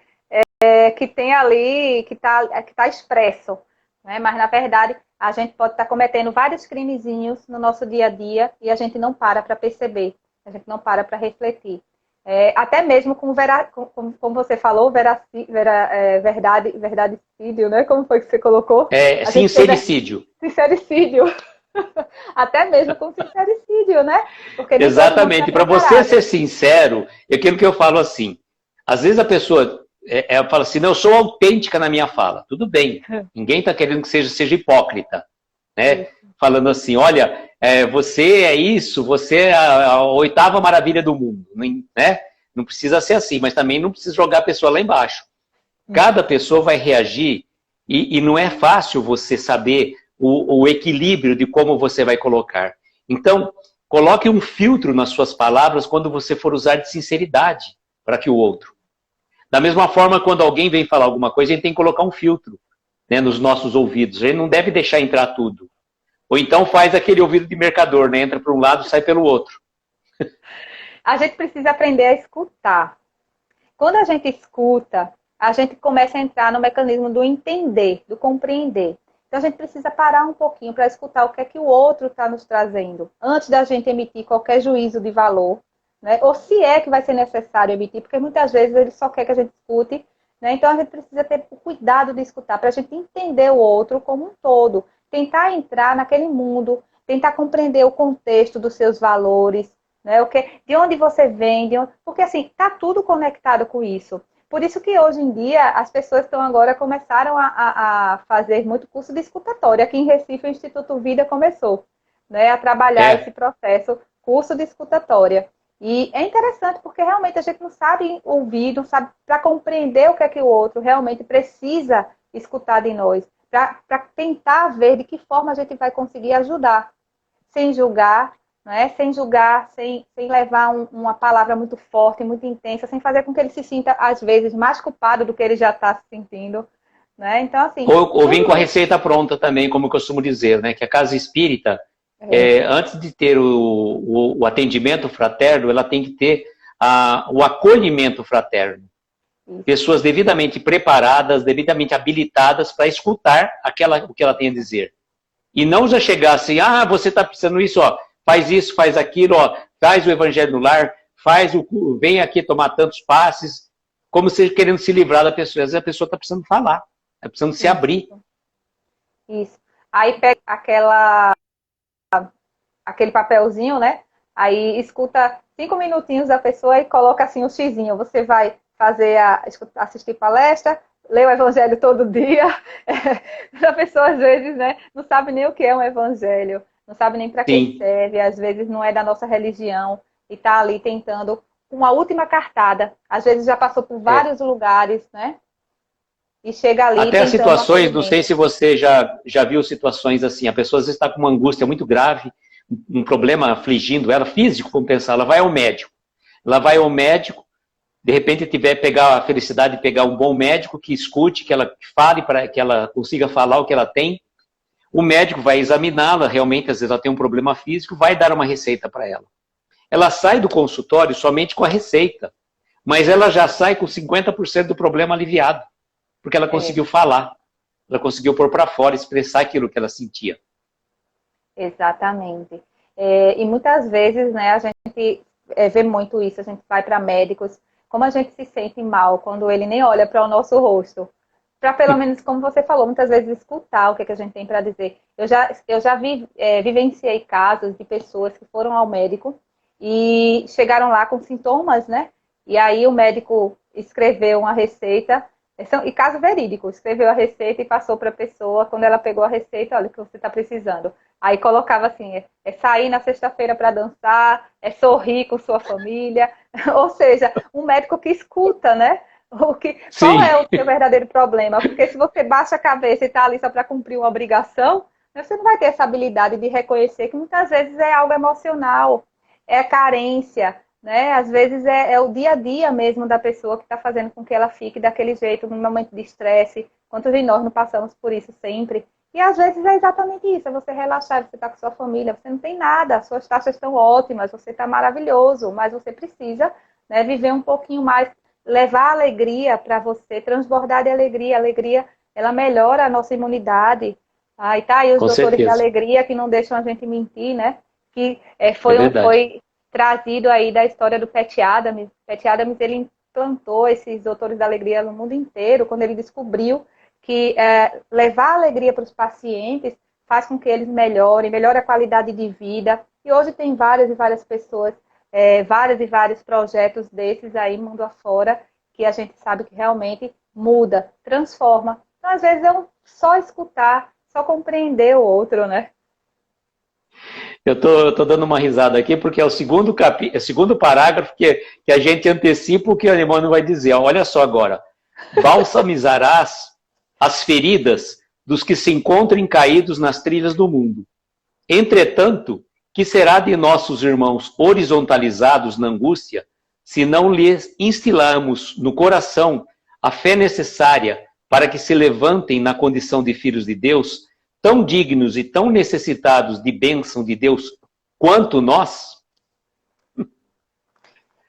S2: que tem ali, que tá expresso, né? Mas, na verdade, a gente pode estar cometendo vários crimezinhos no nosso dia a dia e a gente não para perceber, a gente não para refletir. Até mesmo como você falou, verdadicídio, né? Como foi que você colocou? A gente
S1: Sincericídio.
S2: sincericídio. Até mesmo com sincericídio, né? Porque nem todo mundo está
S1: Exatamente. Para você
S2: preparado.
S1: ser sincero, é aquilo que eu falo assim. Às vezes a pessoa fala assim, não, eu sou autêntica na minha fala. Tudo bem. Ninguém está querendo que seja hipócrita, né?
S2: Isso.
S1: Falando assim, olha, você é isso, você é a oitava maravilha do mundo, né? Não precisa ser assim, mas também não precisa jogar a pessoa lá embaixo. Cada pessoa vai reagir e não é fácil você saber o equilíbrio de como você vai colocar. Então, coloque um filtro nas suas palavras quando você for usar de sinceridade para que o outro. Da mesma forma, quando alguém vem falar alguma coisa, a gente tem que colocar um filtro, né, nos nossos ouvidos. A gente não deve deixar entrar tudo. Ou então faz aquele ouvido de mercador, né? Entra para um lado e sai pelo outro.
S2: A gente precisa aprender a escutar. Quando a gente escuta, a gente começa a entrar no mecanismo do entender, do compreender. Então a gente precisa parar um pouquinho para escutar o que é que o outro está nos trazendo, antes da gente emitir qualquer juízo de valor, né? Ou se é que vai ser necessário emitir, porque muitas vezes ele só quer que a gente escute, né? Então a gente precisa ter o cuidado de escutar, para a gente entender o outro como um todo, tentar entrar naquele mundo, tentar compreender o contexto dos seus valores, né? De onde você vem, porque assim, está tudo conectado com isso. Por isso que hoje em dia as pessoas estão agora começaram a fazer muito curso de escutatória. Aqui em Recife o Instituto Vida começou, né, a trabalhar esse processo, curso de escutatória. E é interessante porque realmente a gente não sabe ouvir, não sabe para compreender o que é que o outro realmente precisa escutar de nós, para tentar ver de que forma a gente vai conseguir ajudar, sem julgar, né? Sem julgar, sem levar uma palavra muito forte, muito intensa, sem fazer com que ele se sinta, às vezes, mais culpado do que ele já está se sentindo. Né? Então, assim,
S1: Ou vim
S2: tudo
S1: com a
S2: isso.
S1: receita pronta também, como eu costumo dizer, né? Que a casa espírita, antes de ter o atendimento fraterno, ela tem que ter o acolhimento fraterno.
S2: Isso.
S1: Pessoas devidamente preparadas, devidamente habilitadas para escutar o que ela tem a dizer. E não já chegar assim, você está precisando disso, ó, faz isso, faz aquilo, ó, faz o evangelho no lar, vem aqui tomar tantos passes, como se querendo se livrar da pessoa. Às vezes a pessoa está precisando falar, está precisando se abrir.
S2: Isso. Aí pega aquele papelzinho, né? Aí escuta 5 minutinhos da pessoa e coloca assim um xizinho. Você vai assistir palestra, ler o evangelho todo dia. A pessoa, às vezes, né, não sabe nem o que é um evangelho, não sabe nem para que
S1: Sim.
S2: serve, às vezes não é da nossa religião, e está ali tentando uma última cartada. Às vezes já passou por vários lugares, né? E chega ali
S1: Até as
S2: tentando um
S1: situações, não sei
S2: acolhimento.
S1: se você já viu situações assim, a pessoa às vezes está com uma angústia muito grave, um problema afligindo ela, físico, como pensar, ela vai ao médico. Ela vai ao médico, de repente tiver pegar a felicidade de pegar um bom médico que escute, que ela fale, para que ela consiga falar o que ela tem. O médico vai examiná-la, realmente às vezes ela tem um problema físico, vai dar uma receita para ela. Ela sai do consultório somente com a receita, mas ela já sai com 50% do problema aliviado, porque ela conseguiu falar, ela conseguiu pôr para fora, expressar aquilo que ela sentia.
S2: Exatamente. E muitas vezes, né, a gente vê muito isso, a gente vai para médicos, como a gente se sente mal quando ele nem olha para o nosso rosto. Para pelo menos, como você falou, muitas vezes escutar o que a gente tem para dizer. Eu já vivenciei casos de pessoas que foram ao médico e chegaram lá com sintomas, né? E aí o médico escreveu uma receita, e caso verídico, escreveu a receita e passou para a pessoa, quando ela pegou a receita, olha o que você está precisando. Aí colocava assim, é sair na sexta-feira para dançar, é sorrir com sua família. Ou seja, um médico que escuta, né? Qual é o seu verdadeiro problema? Porque se você baixa a cabeça e está ali só para cumprir uma obrigação, você não vai ter essa habilidade de reconhecer que muitas vezes é algo emocional, é carência, né? Às vezes é o dia a dia mesmo da pessoa que está fazendo com que ela fique daquele jeito num momento de estresse. Quantos de nós não passamos por isso sempre? E às vezes é exatamente isso, é você relaxar, você está com sua família, você não tem nada, suas taxas estão ótimas, você está maravilhoso, mas você precisa, né, viver um pouquinho mais levar alegria para você, transbordar de alegria. A alegria, ela melhora a nossa imunidade. Aí tá aí os
S1: Com
S2: doutores da
S1: certeza.
S2: alegria que não deixam a gente mentir, né? Que
S1: É verdade.
S2: foi trazido aí da história do Pat Adams. Pat Adams, ele implantou esses doutores da alegria no mundo inteiro, quando ele descobriu que levar alegria para os pacientes faz com que eles melhorem, melhore a qualidade de vida. E hoje tem várias e várias pessoas, vários e vários projetos desses aí, mundo afora, que a gente sabe que realmente muda, transforma. Então, às vezes, é só escutar, só compreender o outro, né?
S1: Eu tô dando uma risada aqui porque é é o segundo parágrafo que a gente antecipa o que o Emmanuel vai dizer. Olha só agora. Balsamizarás as feridas dos que se encontrem caídos nas trilhas do mundo. Entretanto, que será de nossos irmãos horizontalizados na angústia, se não lhes instilamos no coração a fé necessária para que se levantem na condição de filhos de Deus, tão dignos e tão necessitados de bênção de Deus quanto nós?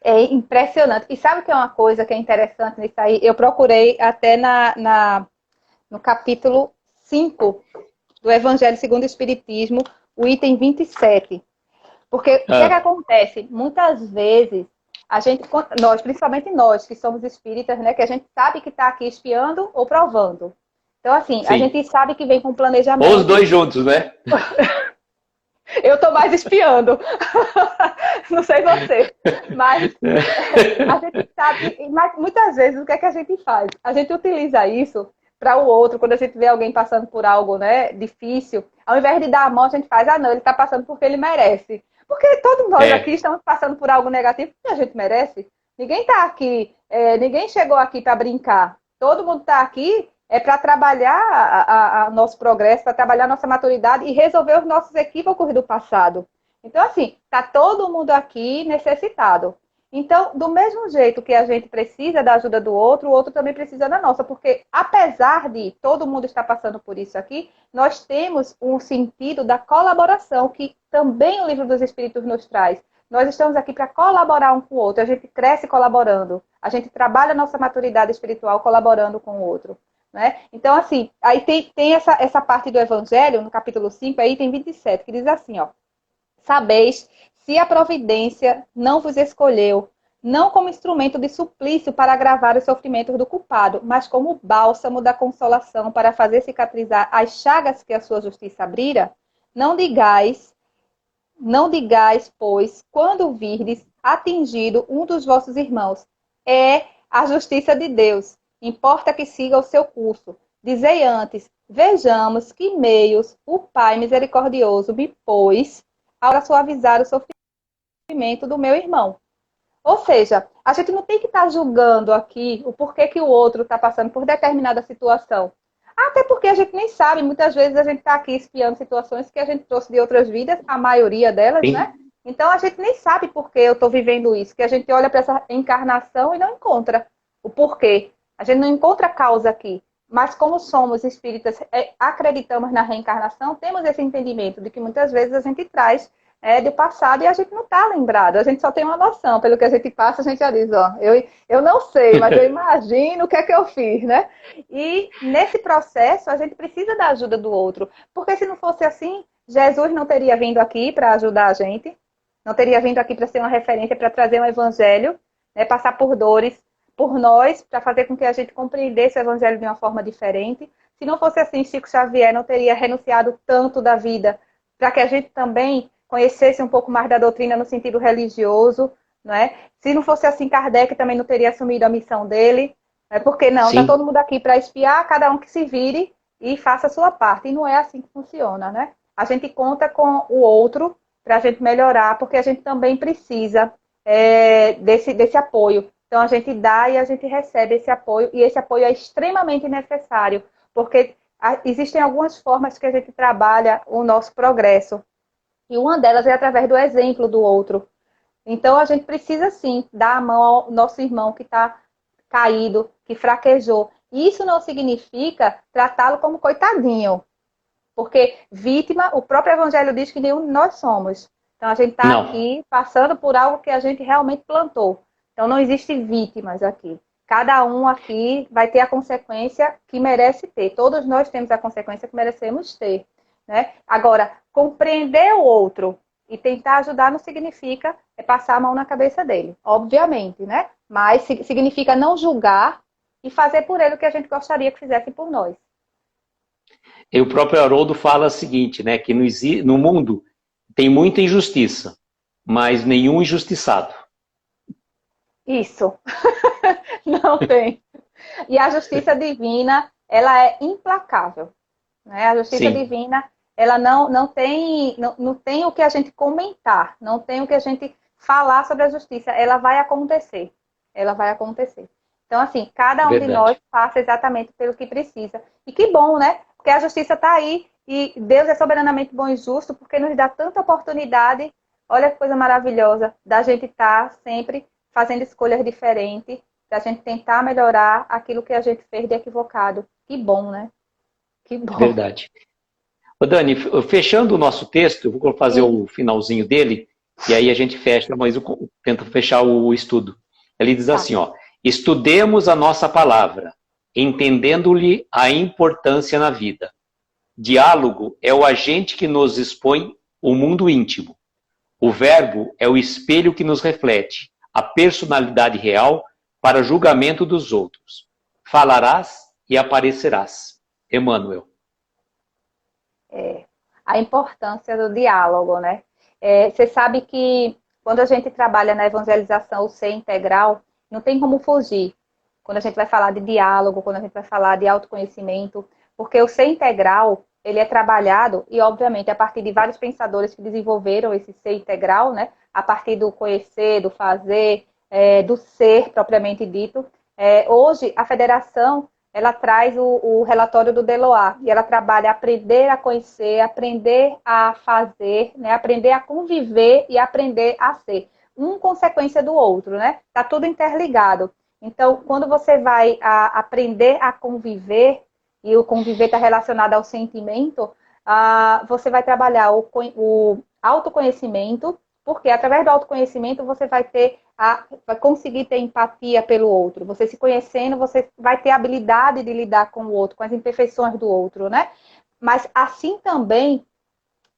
S2: É impressionante. E sabe o que é uma coisa que é interessante nisso aí? Eu procurei até no capítulo 5 do Evangelho segundo o Espiritismo, o item 27. Porque o que é que
S1: Ah,
S2: acontece? Muitas vezes, a gente, nós, principalmente nós que somos espíritas, né, que a gente sabe que está aqui espiando ou provando. Então, assim, a
S1: sim.
S2: gente sabe que vem com
S1: Ou os
S2: planejamento.
S1: dois juntos, né?
S2: Eu estou mais espiando. Não sei você. Mas a gente sabe, mas muitas vezes o que é que a gente faz? A gente utiliza isso para o outro, quando a gente vê alguém passando por algo, né, difícil, ao invés de dar a mão, a gente faz, não, ele está passando porque ele merece. Porque todos nós aqui
S1: É,
S2: estamos passando por algo negativo que a gente merece. Ninguém está aqui, ninguém chegou aqui para brincar. Todo mundo está aqui para trabalhar nosso progresso, para trabalhar a nossa maturidade e resolver os nossos equívocos do passado. Então, assim, está todo mundo aqui necessitado. Então, do mesmo jeito que a gente precisa da ajuda do outro, o outro também precisa da nossa, porque apesar de todo mundo estar passando por isso aqui, nós temos um sentido da colaboração que também o Livro dos Espíritos nos traz. Nós estamos aqui para colaborar um com o outro, a gente cresce colaborando, a gente trabalha a nossa maturidade espiritual colaborando com o outro. Né? Então, assim, aí tem essa parte do Evangelho, no capítulo 5, aí tem 27, que diz assim, ó: sabeis se a providência não vos escolheu, não como instrumento de suplício para agravar os sofrimentos do culpado, mas como bálsamo da consolação para fazer cicatrizar as chagas que a sua justiça abrira, não digais, não digais, pois, quando virdes atingido um dos vossos irmãos, é a justiça de Deus, importa que siga o seu curso. Dizei antes, vejamos que meios o Pai misericordioso me pôs para suavizar o sofrimento do meu irmão. Ou seja, a gente não tem que estar julgando aqui o porquê que o outro está passando por determinada situação. Até porque a gente nem sabe, muitas vezes a gente está aqui espiando situações que a gente trouxe de outras vidas, a maioria delas, né?
S1: sim,
S2: Então a gente nem sabe por que eu estou vivendo isso, que a gente olha para essa encarnação e não encontra o porquê. A gente não encontra a causa aqui. Mas como somos espíritas, acreditamos na reencarnação, temos esse entendimento de que muitas vezes a gente traz do passado e a gente não está lembrado, a gente só tem uma noção, pelo que a gente passa, a gente já diz, ó, eu não sei, mas eu imagino o que é que eu fiz, né? E nesse processo a gente precisa da ajuda do outro, porque se não fosse assim, Jesus não teria vindo aqui para ajudar a gente, não teria vindo aqui para ser uma referência, para trazer um evangelho, né, passar por dores por nós, para fazer com que a gente compreendesse o evangelho de uma forma diferente. Se não fosse assim, Chico Xavier não teria renunciado tanto da vida, para que a gente também conhecesse um pouco mais da doutrina no sentido religioso, não é? Se não fosse assim, Kardec também não teria assumido a missão dele, porque não, está
S1: sim.
S2: todo mundo aqui para espiar, cada um que se vire e faça a sua parte, e não é assim que funciona, né? A gente conta com o outro para a gente melhorar, porque a gente também precisa desse apoio. Então, a gente dá e a gente recebe esse apoio, e esse apoio é extremamente necessário, porque existem algumas formas que a gente trabalha o nosso progresso, e uma delas é através do exemplo do outro. Então, a gente precisa, sim, dar a mão ao nosso irmão que está caído, que fraquejou. Isso não significa tratá-lo como coitadinho, porque vítima, o próprio Evangelho diz que nenhum de nós somos. Então, a gente está
S1: Não,
S2: aqui passando por algo que a gente realmente plantou. Então não existe vítimas aqui. Cada um aqui vai ter a consequência que merece ter. Todos nós temos a consequência que merecemos ter, né? Agora, compreender o outro e tentar ajudar não significa passar a mão na cabeça dele, obviamente, né? Mas significa não julgar e fazer por ele o que a gente gostaria que fizesse por nós.
S1: E o próprio Haroldo fala o seguinte, né, que no mundo tem muita injustiça, mas nenhum injustiçado.
S2: Isso. Não tem. E a justiça divina, ela é implacável, né? A justiça
S1: Sim,
S2: divina, ela não tem o que a gente comentar, não tem o que a gente falar sobre a justiça. Ela vai acontecer. Ela vai acontecer. Então, assim, cada um de nós
S1: verdade.
S2: passa exatamente pelo que precisa. E que bom, né? Porque a justiça está aí e Deus é soberanamente bom e justo porque nos dá tanta oportunidade. Olha que coisa maravilhosa da gente estar sempre fazendo escolhas diferentes, da gente tentar melhorar aquilo que a gente fez de equivocado. Que bom, né? Que bom.
S1: Verdade. Ô Dani, fechando o nosso texto, eu vou fazer
S2: Sim.
S1: o finalzinho dele, e aí a gente fecha, mas eu tento fechar o estudo. Ele diz
S2: Tá.
S1: assim, ó, estudemos a nossa palavra, entendendo-lhe a importância na vida. Diálogo é o agente que nos expõe o mundo íntimo. O verbo é o espelho que nos reflete a personalidade real para julgamento dos outros. Falarás e aparecerás. Emmanuel.
S2: É, a importância do diálogo, né? Você sabe que quando a gente trabalha na evangelização, o ser integral, não tem como fugir. Quando a gente vai falar de diálogo, quando a gente vai falar de autoconhecimento, porque o ser integral, ele é trabalhado, e obviamente a partir de vários pensadores que desenvolveram esse ser integral, né? A partir do conhecer, do fazer, do ser propriamente dito. Hoje, a federação ela traz o relatório do Deloar, e ela trabalha aprender a conhecer, aprender a fazer, né? Aprender a conviver e aprender a ser. Um consequência do outro, né? Está tudo interligado. Então, quando você vai aprender a conviver, e o conviver está relacionado ao sentimento, você vai trabalhar o autoconhecimento, porque através do autoconhecimento você vai conseguir ter empatia pelo outro. Você se conhecendo, você vai ter habilidade de lidar com o outro, com as imperfeições do outro, né? Mas assim também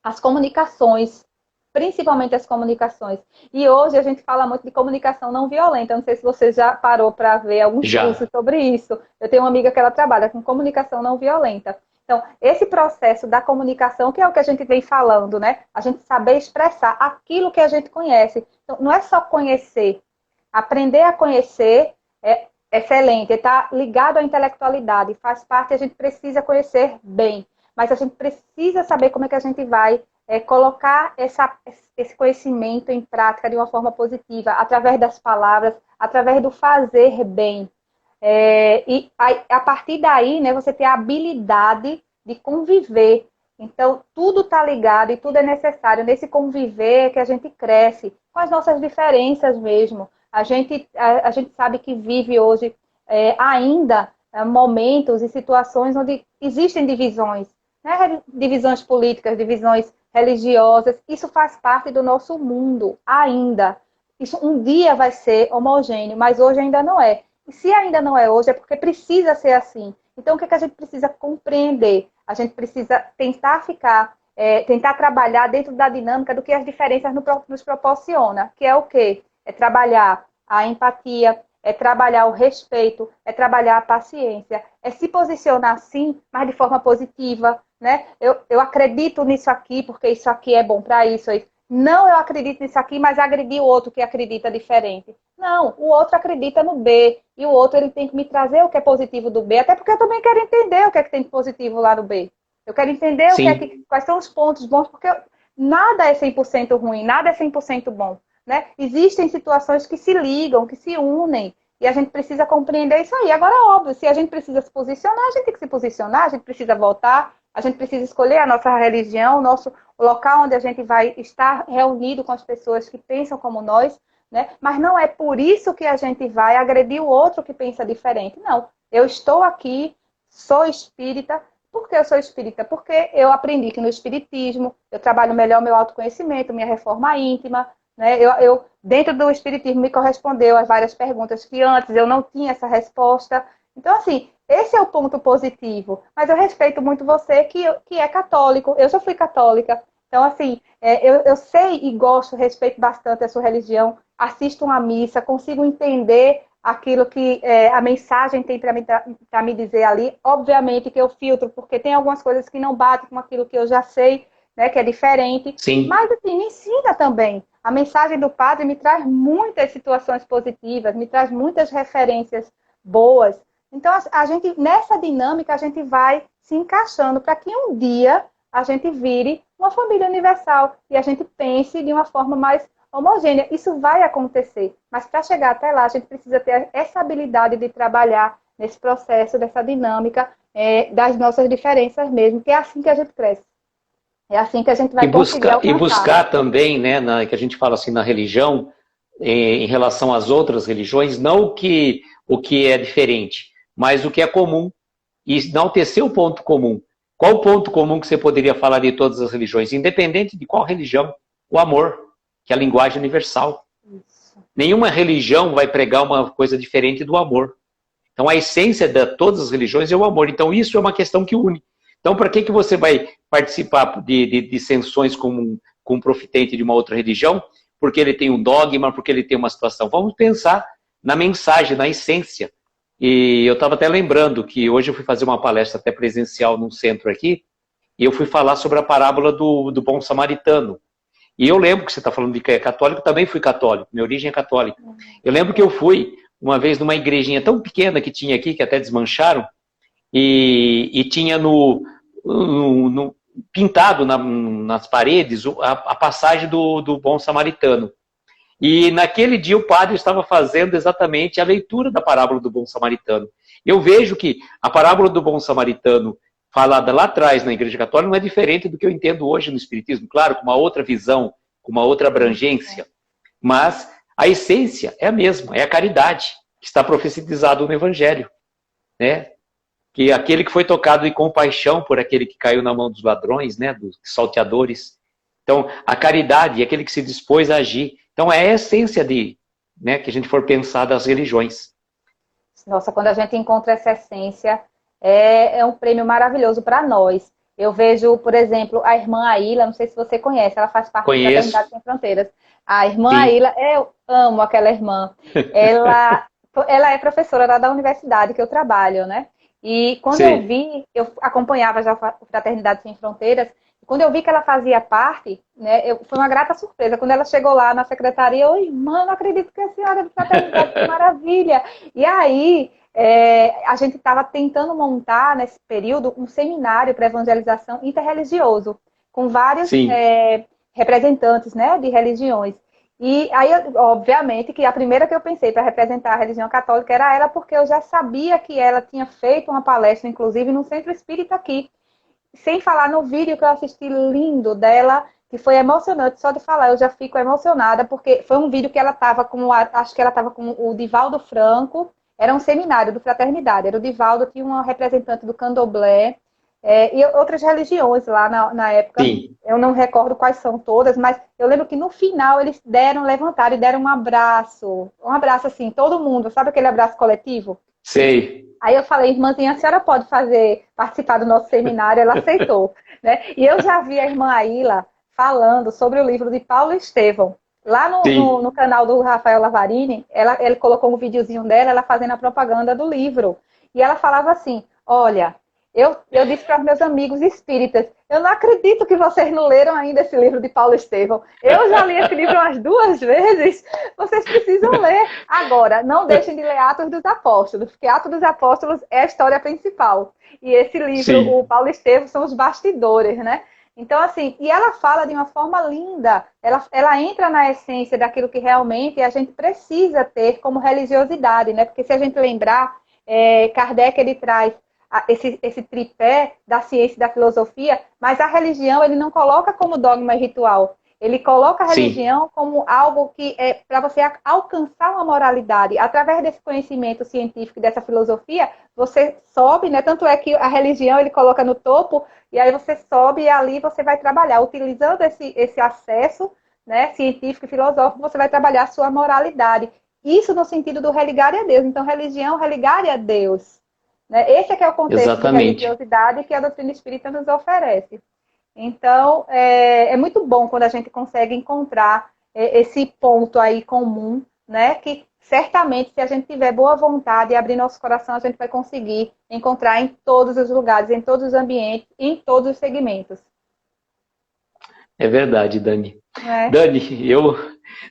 S2: as comunicações, principalmente as comunicações. E hoje a gente fala muito de comunicação não violenta. Não sei se você já parou para ver alguns
S1: Já.
S2: cursos sobre isso. Eu tenho uma amiga que ela trabalha com comunicação não violenta. Então, esse processo da comunicação, que é o que a gente vem falando, né? A gente saber expressar aquilo que a gente conhece. Então, não é só conhecer. Aprender a conhecer é excelente, está ligado à intelectualidade, faz parte, a gente precisa conhecer bem, mas a gente precisa saber como é que a gente vai colocar esse conhecimento em prática de uma forma positiva, através das palavras, através do fazer bem. E a partir daí, né, você ter a habilidade de conviver. Então, tudo está ligado e tudo é necessário. Nesse conviver que a gente cresce, com as nossas diferenças mesmo. A gente sabe que vive hoje ainda momentos e situações onde existem divisões, né? Divisões políticas, divisões religiosas. Isso faz parte do nosso mundo ainda. Isso um dia vai ser homogêneo, mas hoje ainda não é. E se ainda não é hoje, é porque precisa ser assim. Então, o que a gente precisa compreender? A gente precisa tentar trabalhar dentro da dinâmica do que as diferenças nos proporciona, que é o quê? É trabalhar a empatia, é trabalhar o respeito, é trabalhar a paciência, é se posicionar sim, mas de forma positiva, né? Eu acredito nisso aqui porque isso aqui é bom para isso. Não, eu acredito nisso aqui, mas agredi o outro que acredita diferente. Não, o outro acredita no B e o outro ele tem que me trazer o que é positivo do B, até porque eu também quero entender o que é que tem de positivo lá no B. Eu quero entender
S1: Sim,
S2: quais são os pontos bons, porque nada é 100% ruim, nada é 100% bom. Né? Existem situações que se ligam, que se unem, e a gente precisa compreender isso aí. Agora, óbvio, se a gente precisa se posicionar, a gente tem que se posicionar, a gente precisa votar, a gente precisa escolher a nossa religião, o local onde a gente vai estar reunido com as pessoas que pensam como nós, né? Mas não é por isso que a gente vai agredir o outro que pensa diferente. Não, eu estou aqui, sou espírita. Por que eu sou espírita? Porque eu aprendi que no espiritismo eu trabalho melhor meu autoconhecimento, minha reforma íntima, né? Dentro do Espiritismo, me correspondeu a várias perguntas que antes eu não tinha essa resposta. Então, assim, esse é o ponto positivo. Mas eu respeito muito você que é católico. Eu já fui católica. Então, assim, eu sei e gosto, respeito bastante a sua religião, assisto uma missa, consigo entender aquilo que a mensagem tem para me dizer ali. Obviamente que eu filtro, porque tem algumas coisas que não batem com aquilo que eu já sei, né, que é diferente.
S1: Sim.
S2: Mas, assim, me ensina também. A mensagem do padre me traz muitas situações positivas, me traz muitas referências boas. Então, a gente, nessa dinâmica, a gente vai se encaixando para que um dia a gente vire uma família universal e a gente pense de uma forma mais homogênea. Isso vai acontecer, mas para chegar até lá, a gente precisa ter essa habilidade de trabalhar nesse processo, dessa dinâmica, das nossas diferenças mesmo, que é assim que a gente cresce. É assim que a gente vai conseguir
S1: E
S2: alcançar.
S1: buscar também, né, que a gente fala assim na religião, em relação às outras religiões, não o que é diferente, mas o que é comum, e enaltecer o ponto comum. Qual o ponto comum que você poderia falar de todas as religiões? Independente de qual religião, o amor, que é a linguagem universal.
S2: Isso.
S1: Nenhuma religião vai pregar uma coisa diferente do amor. Então, a essência de todas as religiões é o amor. Então, isso é uma questão que une. Então, para que você vai participar de dissensões com um profitente de uma outra religião? Porque ele tem um dogma, porque ele tem uma situação. Vamos pensar na mensagem, na essência. E eu estava até lembrando que hoje eu fui fazer uma palestra até presencial num centro aqui, e eu fui falar sobre a parábola do bom samaritano. E eu lembro que você está falando de que é católico, também fui católico, minha origem é católica. Eu lembro que eu fui uma vez numa igrejinha tão pequena que tinha aqui, que até desmancharam, e tinha pintado nas paredes a passagem do bom samaritano. E naquele dia o padre estava fazendo exatamente a leitura da parábola do bom samaritano. Eu vejo que a parábola do bom samaritano, falada lá atrás na Igreja Católica, não é diferente do que eu entendo hoje no Espiritismo. Claro, com uma outra visão, com uma outra abrangência. Mas a essência é a mesma, é a caridade, que está profetizado no Evangelho. Né? Que aquele que foi tocado de compaixão por aquele que caiu na mão dos ladrões, né? Dos salteadores. Então, a caridade é aquele que se dispôs a agir. Então, é a essência né, que a gente for pensar das religiões.
S2: Nossa, quando a gente encontra essa essência, é um prêmio maravilhoso para nós. Eu vejo, por exemplo, a irmã Aila, não sei se você conhece, ela faz parte da
S1: Conheço.
S2: Fraternidade Sem Fronteiras. A irmã
S1: Sim.
S2: Aila, eu amo aquela irmã. Ela é professora lá da universidade que eu trabalho, né? E quando eu acompanhava já a Fraternidade Sem Fronteiras, quando eu vi que ela fazia parte, né, foi uma grata surpresa. Quando ela chegou lá na secretaria, eu, irmã, não acredito que a senhora é de fraternidade, que maravilha. E aí, a gente estava tentando montar, nesse período, um seminário para evangelização interreligioso, com vários representantes, né, de religiões. E aí, obviamente, que a primeira que eu pensei para representar a religião católica era ela, porque eu já sabia que ela tinha feito uma palestra, inclusive, no Centro Espírita aqui. Sem falar no vídeo que eu assisti lindo dela, que foi emocionante, só de falar eu já fico emocionada, porque foi um vídeo que ela estava acho que ela estava com o Divaldo Franco, era um seminário do Fraternidade, era o Divaldo, tinha uma representante do Candomblé, e outras religiões lá na época.
S1: Sim.
S2: Eu não recordo quais são todas, mas eu lembro que no final eles levantaram e deram um abraço assim, todo mundo, sabe aquele abraço coletivo?
S1: Sei.
S2: Aí eu falei, irmãzinha, a senhora pode participar do nosso seminário? Ela aceitou, né? E eu já vi a irmã Aila falando sobre o livro de Paulo Estevão. Lá no canal do Rafael Lavarini, ele colocou um videozinho dela, ela fazendo a propaganda do livro. E ela falava assim, olha, eu disse para os meus amigos espíritas, eu não acredito que vocês não leram ainda esse livro de Paulo Estevão. Eu já li esse livro umas 2 vezes. Vocês precisam ler. Agora, não deixem de ler Atos dos Apóstolos, porque Atos dos Apóstolos é a história principal. E esse livro, o Paulo Estevão, são os bastidores, né? Então, assim, e ela fala de uma forma linda. Ela entra na essência daquilo que realmente a gente precisa ter como religiosidade, né? Porque se a gente lembrar, Kardec, ele traz esse tripé da ciência e da filosofia, mas a religião ele não coloca como dogma e ritual. Ele coloca a religião como algo que é para você alcançar uma moralidade. Através desse conhecimento científico, dessa filosofia, você sobe, né? Tanto é que a religião ele coloca no topo, e aí você sobe e ali você vai trabalhar, utilizando esse acesso, né, científico e filosófico, você vai trabalhar a sua moralidade. Isso no sentido do religar a Deus. Então, religião, religar a Deus. Né? Esse é que é o contexto de
S1: Exatamente.
S2: religiosidade que a doutrina espírita nos oferece. Então, é muito bom quando a gente consegue encontrar esse ponto aí comum, né? Que certamente, se a gente tiver boa vontade e abrir nosso coração, a gente vai conseguir encontrar em todos os lugares, em todos os ambientes, em todos os segmentos.
S1: É verdade, Dani.
S2: Né?
S1: Dani,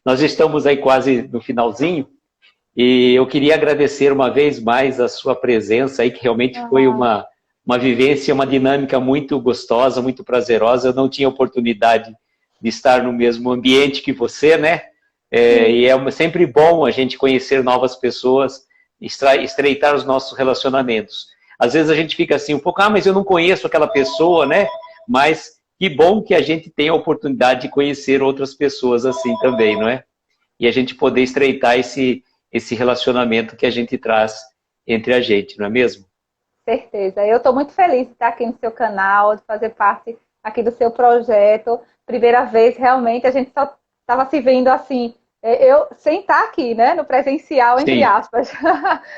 S1: nós estamos aí quase no finalzinho e eu queria agradecer uma vez mais a sua presença aí, que realmente foi
S2: Uhum.
S1: uma vivência, uma dinâmica muito gostosa, muito prazerosa. Eu não tinha oportunidade de estar no mesmo ambiente que você, né? E é sempre bom a gente conhecer novas pessoas, estreitar os nossos relacionamentos. Às vezes a gente fica assim um pouco, mas eu não conheço aquela pessoa, né? Mas que bom que a gente tem a oportunidade de conhecer outras pessoas assim também, não é? E a gente poder estreitar esse relacionamento que a gente traz entre a gente, não é mesmo?
S2: Certeza. Eu estou muito feliz de estar aqui no seu canal, de fazer parte aqui do seu projeto. Primeira vez, realmente, a gente só estava se vendo assim, eu sem estar aqui, né, no presencial, entre
S1: Sim,
S2: aspas.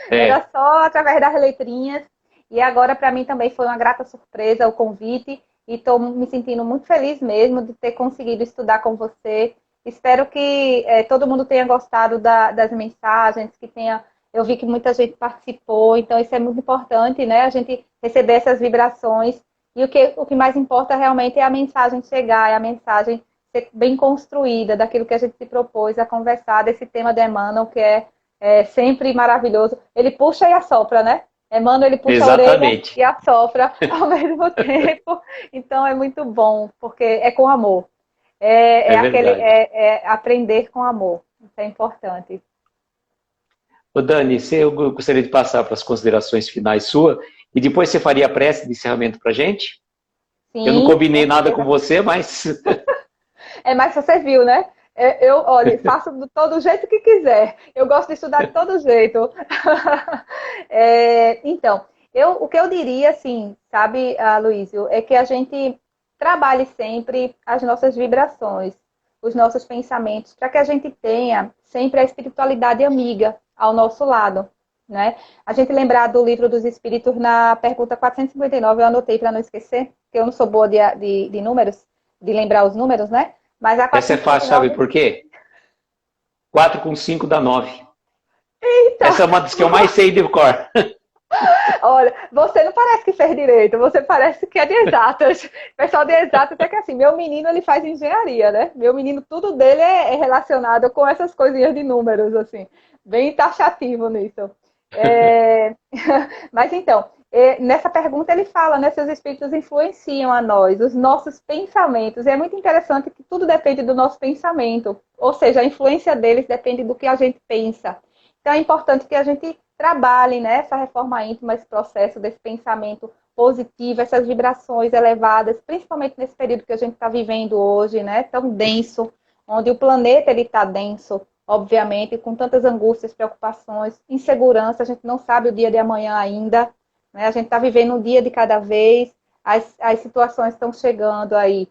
S2: Era
S1: é,
S2: só através das letrinhas. E agora, para mim, também foi uma grata surpresa o convite. E estou me sentindo muito feliz mesmo de ter conseguido estudar com você. Espero que todo mundo tenha gostado das mensagens, que tenha eu vi que muita gente participou, então isso é muito importante, né? A gente receber essas vibrações. E o que mais importa realmente é a mensagem chegar, é a mensagem ser bem construída, daquilo que a gente se propôs a conversar, desse tema de Emmanuel, que é sempre maravilhoso. Ele puxa e assopra, né? Emmanuel, ele puxa a orelha
S1: exatamente.
S2: e assopra ao mesmo tempo. Então é muito bom, porque é com amor.
S1: É verdade.
S2: É aprender com amor. Isso é importante.
S1: Ô Dani, eu gostaria de passar para as considerações finais sua e depois você faria a prece de encerramento para a gente? Eu não
S2: Sim,
S1: combinei
S2: com
S1: nada com
S2: certeza.
S1: você, mas
S2: Mas você viu, né? Eu, olha, faço do todo jeito que quiser. Eu gosto de estudar de todo jeito. Então, o que eu diria, assim, sabe, Luísio, é que a gente trabalhe sempre as nossas vibrações, os nossos pensamentos, para que a gente tenha sempre a espiritualidade amiga ao nosso lado, né? A gente lembrar do Livro dos Espíritos na pergunta 459, eu anotei para não esquecer, que eu não sou boa de números, de lembrar os números, né? Mas a
S1: essa é fácil, sabe
S2: 459.
S1: por quê? 4 com 5 dá 9.
S2: Então,
S1: Essa é uma das que eu mais sei de cor.
S2: olha, você não parece que fez direito, você parece que é de exatas. O pessoal de exatas é que assim, meu menino ele faz engenharia, né? Meu menino, tudo dele é relacionado com essas coisinhas de números, assim, bem taxativo nisso. É... Mas então, nessa pergunta ele fala, né? Se os espíritos influenciam a nós, os nossos pensamentos. E é muito interessante que tudo depende do nosso pensamento. Ou seja, a influência deles depende do que a gente pensa. Então é importante que a gente trabalhe, né, essa reforma íntima, esse processo desse pensamento positivo, essas vibrações elevadas, principalmente nesse período que a gente está vivendo hoje, né, tão denso, onde o planeta ele está denso, obviamente, com tantas angústias, preocupações, insegurança, a gente não sabe o dia de amanhã ainda, né, a gente está vivendo um dia de cada vez, as situações estão chegando aí,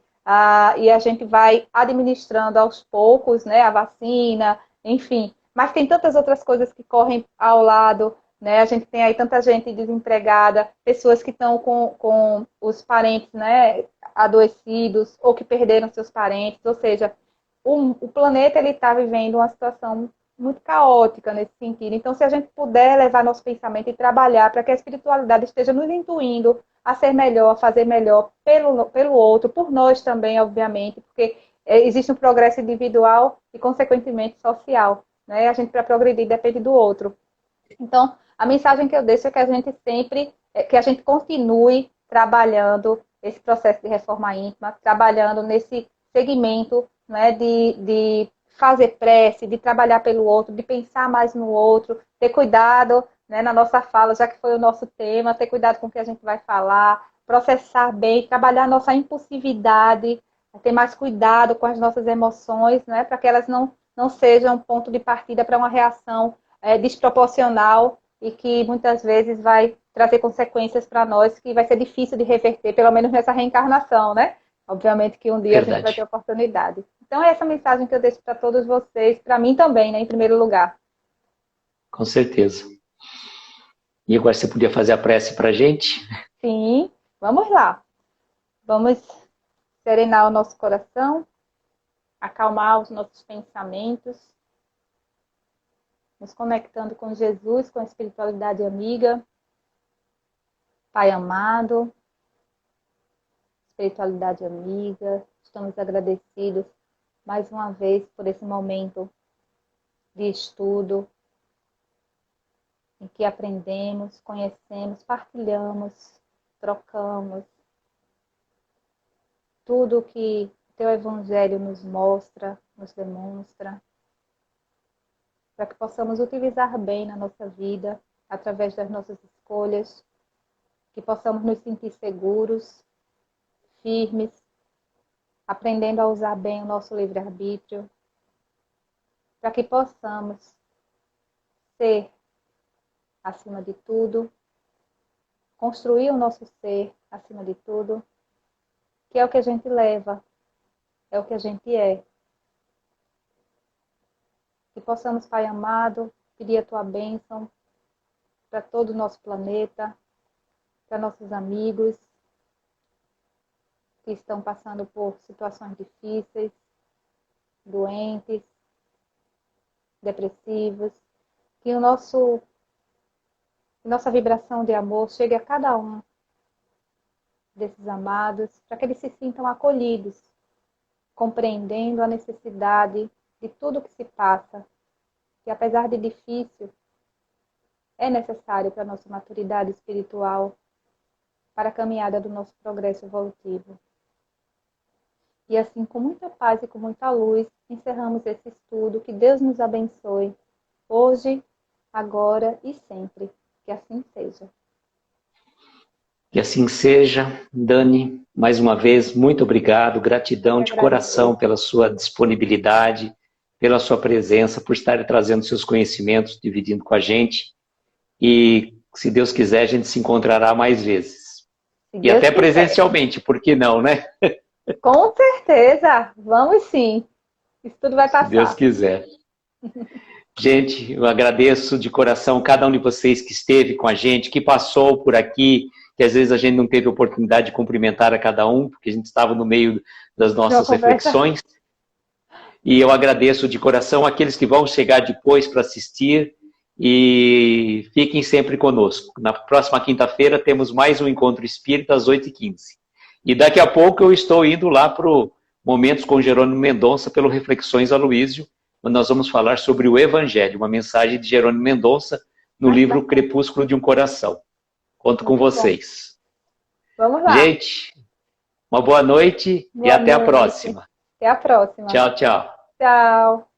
S2: e a gente vai administrando aos poucos, né, a vacina, enfim, mas tem tantas outras coisas que correm ao lado, né? A gente tem aí tanta gente desempregada, pessoas que estão com os parentes, né, adoecidos ou que perderam seus parentes, ou seja, o planeta ele está vivendo uma situação muito caótica nesse sentido. Então, se a gente puder levar nosso pensamento e trabalhar para que a espiritualidade esteja nos intuindo a ser melhor, a fazer melhor pelo outro, por nós também, obviamente, porque existe um progresso individual e, consequentemente, social. Né? A gente, para progredir, depende do outro. Então, a mensagem que eu deixo é que a gente sempre, que a gente continue trabalhando esse processo de reforma íntima, trabalhando nesse segmento, né, de fazer prece, de trabalhar pelo outro, de pensar mais no outro, ter cuidado, né, na nossa fala, já que foi o nosso tema, ter cuidado com o que a gente vai falar, processar bem, trabalhar a nossa impulsividade, ter mais cuidado com as nossas emoções, né, para que elas não sejam um ponto de partida para uma reação desproporcional e que muitas vezes vai trazer consequências para nós que vai ser difícil de reverter, pelo menos nessa reencarnação, né? Obviamente que um dia a gente vai ter
S1: Verdade.
S2: oportunidade. Então é essa mensagem que eu deixo para todos vocês, para mim também, né, em primeiro lugar.
S1: Com certeza. E agora você podia fazer a prece para a gente?
S2: Sim, vamos lá. Vamos serenar o nosso coração, acalmar os nossos pensamentos, nos conectando com Jesus, com a espiritualidade amiga. Pai amado, espiritualidade amiga, estamos agradecidos mais uma vez por esse momento de estudo, em que aprendemos, conhecemos, partilhamos, trocamos tudo que o Teu Evangelho nos mostra, nos demonstra, para que possamos utilizar bem na nossa vida, através das nossas escolhas, que possamos nos sentir seguros, firmes, aprendendo a usar bem o nosso livre-arbítrio, para que possamos ser, acima de tudo, construir o nosso ser, acima de tudo, que é o que a gente leva, é o que a gente é. Que possamos, Pai amado, pedir a Tua bênção para todo o nosso planeta, para nossos amigos que estão passando por situações difíceis, doentes, depressivos, que nossa vibração de amor chegue a cada um desses amados, para que eles se sintam acolhidos, compreendendo a necessidade de tudo que se passa, que apesar de difícil, é necessário para a nossa maturidade espiritual, para a caminhada do nosso progresso evolutivo. E assim, com muita paz e com muita luz, encerramos esse estudo. Que Deus nos abençoe, hoje, agora e sempre. Que assim seja.
S1: Que assim seja. Dani, mais uma vez, muito obrigado. Gratidão de coração pela sua disponibilidade, pela sua presença, por estar trazendo seus conhecimentos, dividindo com a gente. E, se Deus quiser, a gente se encontrará mais vezes. E até presencialmente, por que não, né?
S2: Com certeza, vamos sim. Isso tudo vai passar.
S1: Se Deus quiser. Gente, eu agradeço de coração cada um de vocês que esteve com a gente, que passou por aqui, que às vezes a gente não teve oportunidade de cumprimentar a cada um, porque a gente estava no meio das nossas reflexões. E eu agradeço de coração aqueles que vão chegar depois para assistir e fiquem sempre conosco. Na próxima quinta-feira temos mais um Encontro Espírita às 8h15. E daqui a pouco eu estou indo lá para o Momentos com Jerônimo Mendonça pelo Reflexões Aloísio, onde nós vamos falar sobre o Evangelho, uma mensagem de Jerônimo Mendonça no livro Crepúsculo de um Coração. Conto com vocês.
S2: Vamos lá.
S1: Gente, uma boa noite e até a próxima.
S2: Até a próxima.
S1: Tchau, tchau.
S2: Tchau.